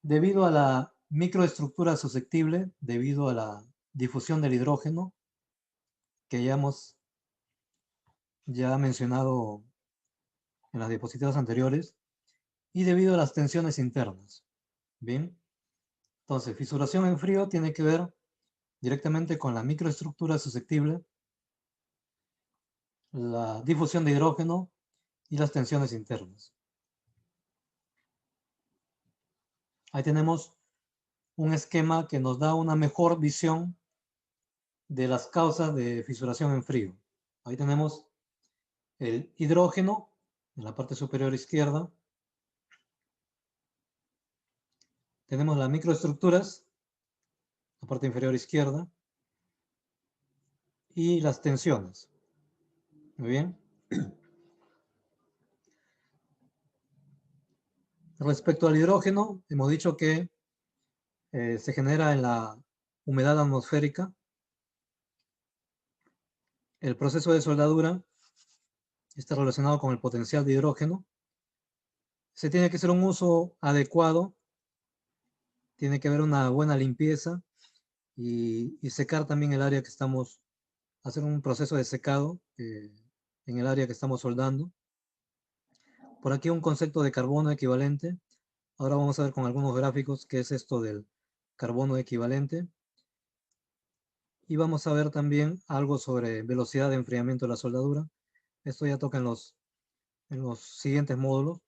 debido a la microestructura susceptible, debido a la difusión del hidrógeno, que ya hemos mencionado en las diapositivas anteriores, y debido a las tensiones internas. Bien, entonces, fisuración en frío tiene que ver directamente con la microestructura susceptible, la difusión de hidrógeno y las tensiones internas. Ahí tenemos un esquema que nos da una mejor visión de las causas de fisuración en frío. Ahí tenemos el hidrógeno en la parte superior izquierda. Tenemos las microestructuras, la parte inferior izquierda, y las tensiones. Muy bien. Respecto al hidrógeno, hemos dicho que se genera en la humedad atmosférica. El proceso de soldadura está relacionado con el potencial de hidrógeno. Se tiene que hacer un uso adecuado, tiene que haber una buena limpieza y secar también el área que estamos, hacer un proceso de secado en el área que estamos soldando. Por aquí un concepto de carbono equivalente. Ahora vamos a ver con algunos gráficos qué es esto del carbono equivalente. Y vamos a ver también algo sobre velocidad de enfriamiento de la soldadura. Esto ya toca en los siguientes módulos.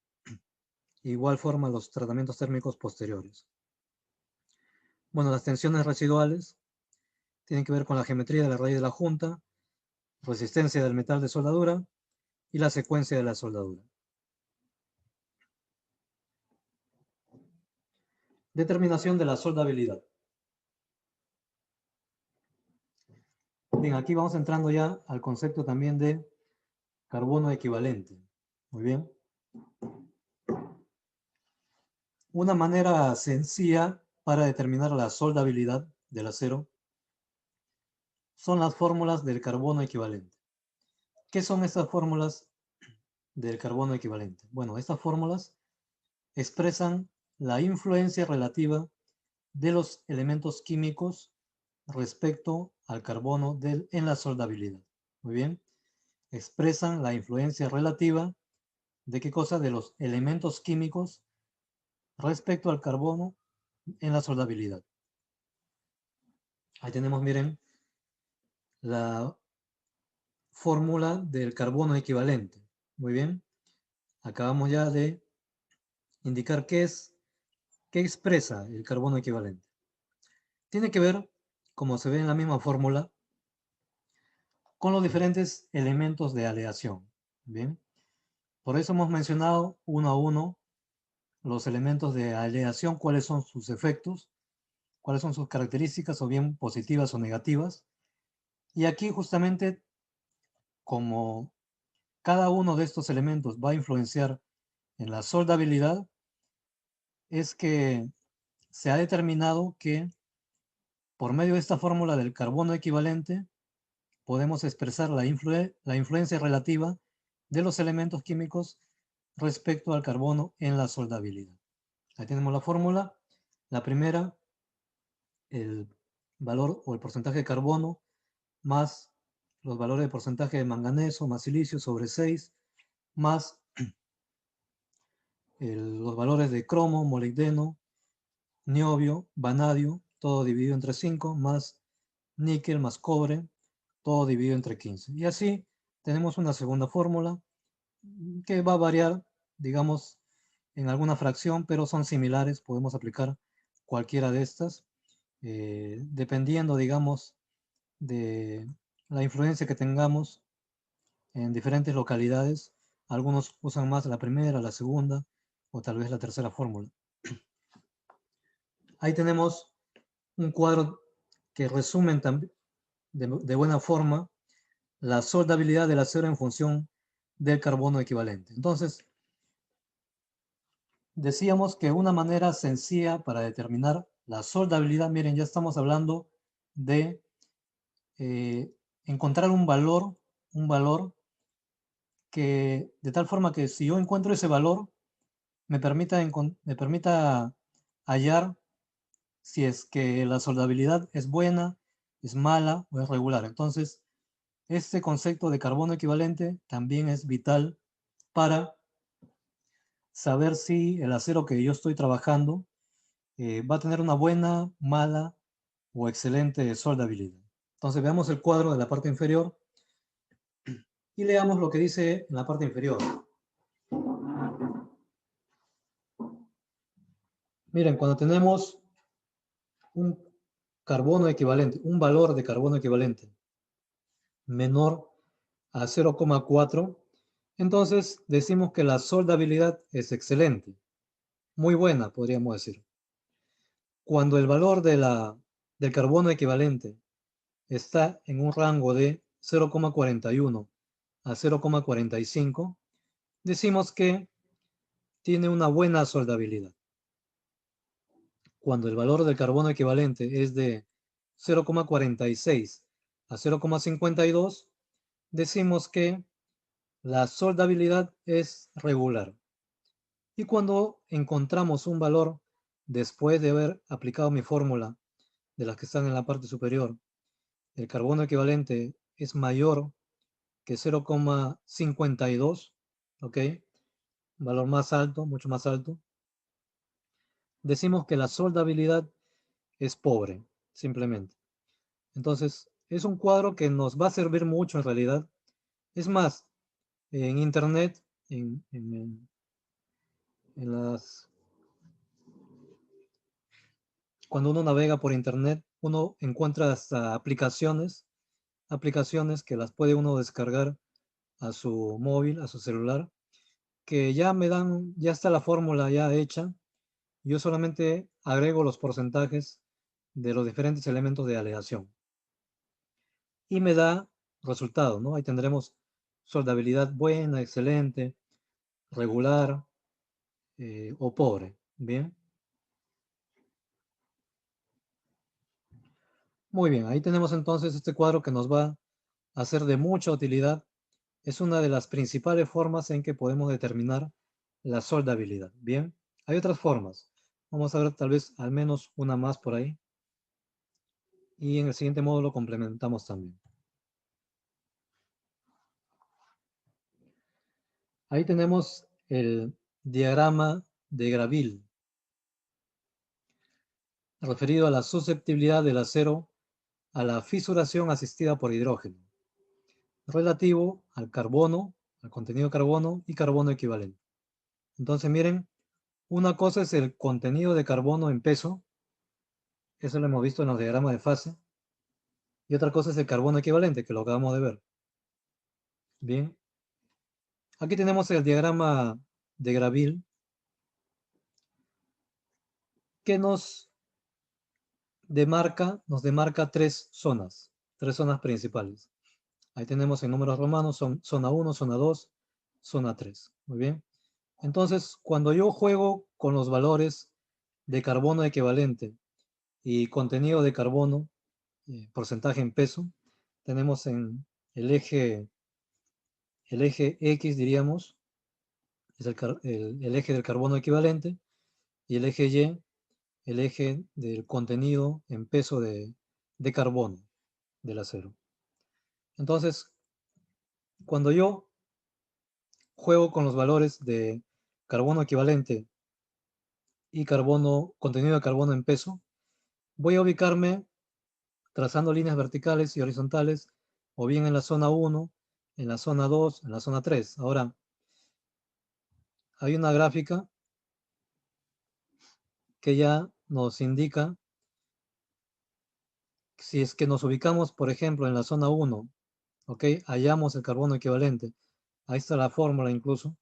Igual forma los tratamientos térmicos posteriores. Bueno, las tensiones residuales tienen que ver con la geometría de la raíz de la junta, resistencia del metal de soldadura y la secuencia de la soldadura. Determinación de la soldabilidad. Bien, aquí vamos entrando ya al concepto también de carbono equivalente. Muy bien. Una manera sencilla para determinar la soldabilidad del acero son las fórmulas del carbono equivalente. ¿Qué son estas fórmulas del carbono equivalente? Bueno, estas fórmulas expresan la influencia relativa de los elementos químicos respecto al carbono en la soldabilidad. Muy bien. Expresan la influencia relativa de qué cosa, de los elementos químicos respecto al carbono en la soldabilidad. Ahí tenemos, miren, la fórmula del carbono equivalente. Muy bien. Acabamos ya de indicar qué expresa el carbono equivalente. Tiene que ver, como se ve en la misma fórmula, con los diferentes elementos de aleación. Bien. Por eso hemos mencionado uno a uno los elementos de aleación, cuáles son sus efectos, cuáles son sus características, o bien positivas o negativas. Y aquí justamente, como cada uno de estos elementos va a influenciar en la soldabilidad, es que se ha determinado que por medio de esta fórmula del carbono equivalente podemos expresar la influencia relativa de los elementos químicos respecto al carbono en la soldabilidad. Ahí tenemos la fórmula. La primera, el valor o el porcentaje de carbono más los valores de porcentaje de manganeso más silicio sobre 6 más los valores de cromo, molibdeno, niobio, vanadio, todo dividido entre 5, más níquel más cobre, todo dividido entre 15. Y así tenemos una segunda fórmula que va a variar, digamos, en alguna fracción, pero son similares. Podemos aplicar cualquiera de estas, dependiendo, digamos, de la influencia que tengamos en diferentes localidades. Algunos usan más la primera, la segunda o tal vez la tercera fórmula. Ahí tenemos un cuadro que resume de buena forma la soldabilidad del acero en función del carbono equivalente. Entonces, decíamos que una manera sencilla para determinar la soldabilidad, miren, ya estamos hablando de encontrar un valor que de tal forma que si yo encuentro ese valor, me permita hallar si es que la soldabilidad es buena, es mala o es regular. Entonces, este concepto de carbono equivalente también es vital para saber si el acero que yo estoy trabajando va a tener una buena, mala o excelente soldabilidad. Entonces veamos el cuadro de la parte inferior y leamos lo que dice en la parte inferior. Miren, cuando tenemos un carbono equivalente, un valor de carbono equivalente menor a 0,4, entonces decimos que la soldabilidad es excelente, muy buena, podríamos decir. Cuando el valor del carbono equivalente está en un rango de 0,41 a 0,45, decimos que tiene una buena soldabilidad. Cuando el valor del carbono equivalente es de 0,46 a 0,52, decimos que la soldabilidad es regular. Y cuando encontramos un valor después de haber aplicado mi fórmula de las que están en la parte superior, el carbono equivalente es mayor que 0,52, ¿ok? Valor más alto, mucho más alto. Decimos que la soldabilidad es pobre, simplemente. Entonces, es un cuadro que nos va a servir mucho en realidad. Es más, en internet, en cuando uno navega por internet, uno encuentra hasta aplicaciones que las puede uno descargar a su móvil, a su celular, que ya ya está la fórmula ya hecha. Yo solamente agrego los porcentajes de los diferentes elementos de aleación. Y me da resultado, ¿no? Ahí tendremos soldabilidad buena, excelente, regular o pobre. Bien. Muy bien, ahí tenemos entonces este cuadro que nos va a ser de mucha utilidad. Es una de las principales formas en que podemos determinar la soldabilidad. Bien, hay otras formas. Vamos a ver tal vez al menos una más por ahí. Y en el siguiente módulo complementamos también. Ahí tenemos el diagrama de Graville, referido a la susceptibilidad del acero a la fisuración asistida por hidrógeno, relativo al carbono, al contenido de carbono y carbono equivalente. Entonces, miren, una cosa es el contenido de carbono en peso, eso lo hemos visto en los diagramas de fase, y otra cosa es el carbono equivalente, que lo acabamos de ver. Bien, aquí tenemos el diagrama de Graville, que nos demarca tres zonas principales. Ahí tenemos en números romanos, son zona 1, zona 2, zona 3. Muy bien. Entonces, cuando yo juego con los valores de carbono equivalente y contenido de carbono, porcentaje en peso, tenemos en el eje X, diríamos, es el eje del carbono equivalente, y el eje Y, el eje del contenido en peso de carbono del acero. Entonces, cuando yo juego con los valores de carbono equivalente y contenido de carbono en peso, voy a ubicarme trazando líneas verticales y horizontales, o bien en la zona 1, en la zona 2, en la zona 3. Ahora, hay una gráfica que ya nos indica si es que nos ubicamos, por ejemplo, en la zona 1, ¿ok? Hallamos el carbono equivalente. Ahí está la fórmula incluso.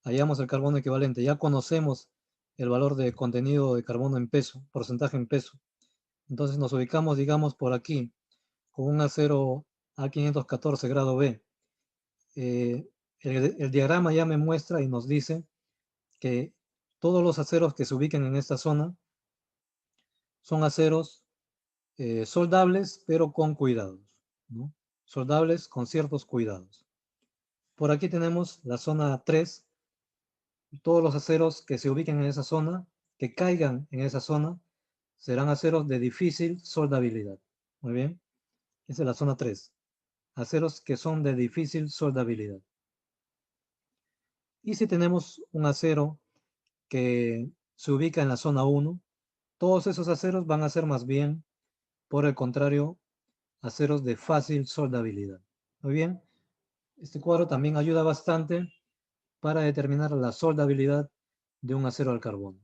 Hallamos el carbono equivalente. Ya conocemos el valor de contenido de carbono en peso, porcentaje en peso. Entonces nos ubicamos, digamos, por aquí, con un acero A514 grado B. El diagrama ya me muestra y nos dice que todos los aceros que se ubiquen en esta zona son aceros soldables, pero con cuidados, ¿no? Soldables con ciertos cuidados. Por aquí tenemos la zona 3. Todos los aceros que se ubiquen en esa zona, que caigan en esa zona, serán aceros de difícil soldabilidad. Muy bien. Esa es la zona 3. Aceros que son de difícil soldabilidad. Y si tenemos un acero que se ubica en la zona 1, todos esos aceros van a ser más bien, por el contrario, aceros de fácil soldabilidad. Muy bien. Este cuadro también ayuda bastante para determinar la soldabilidad de un acero al carbono.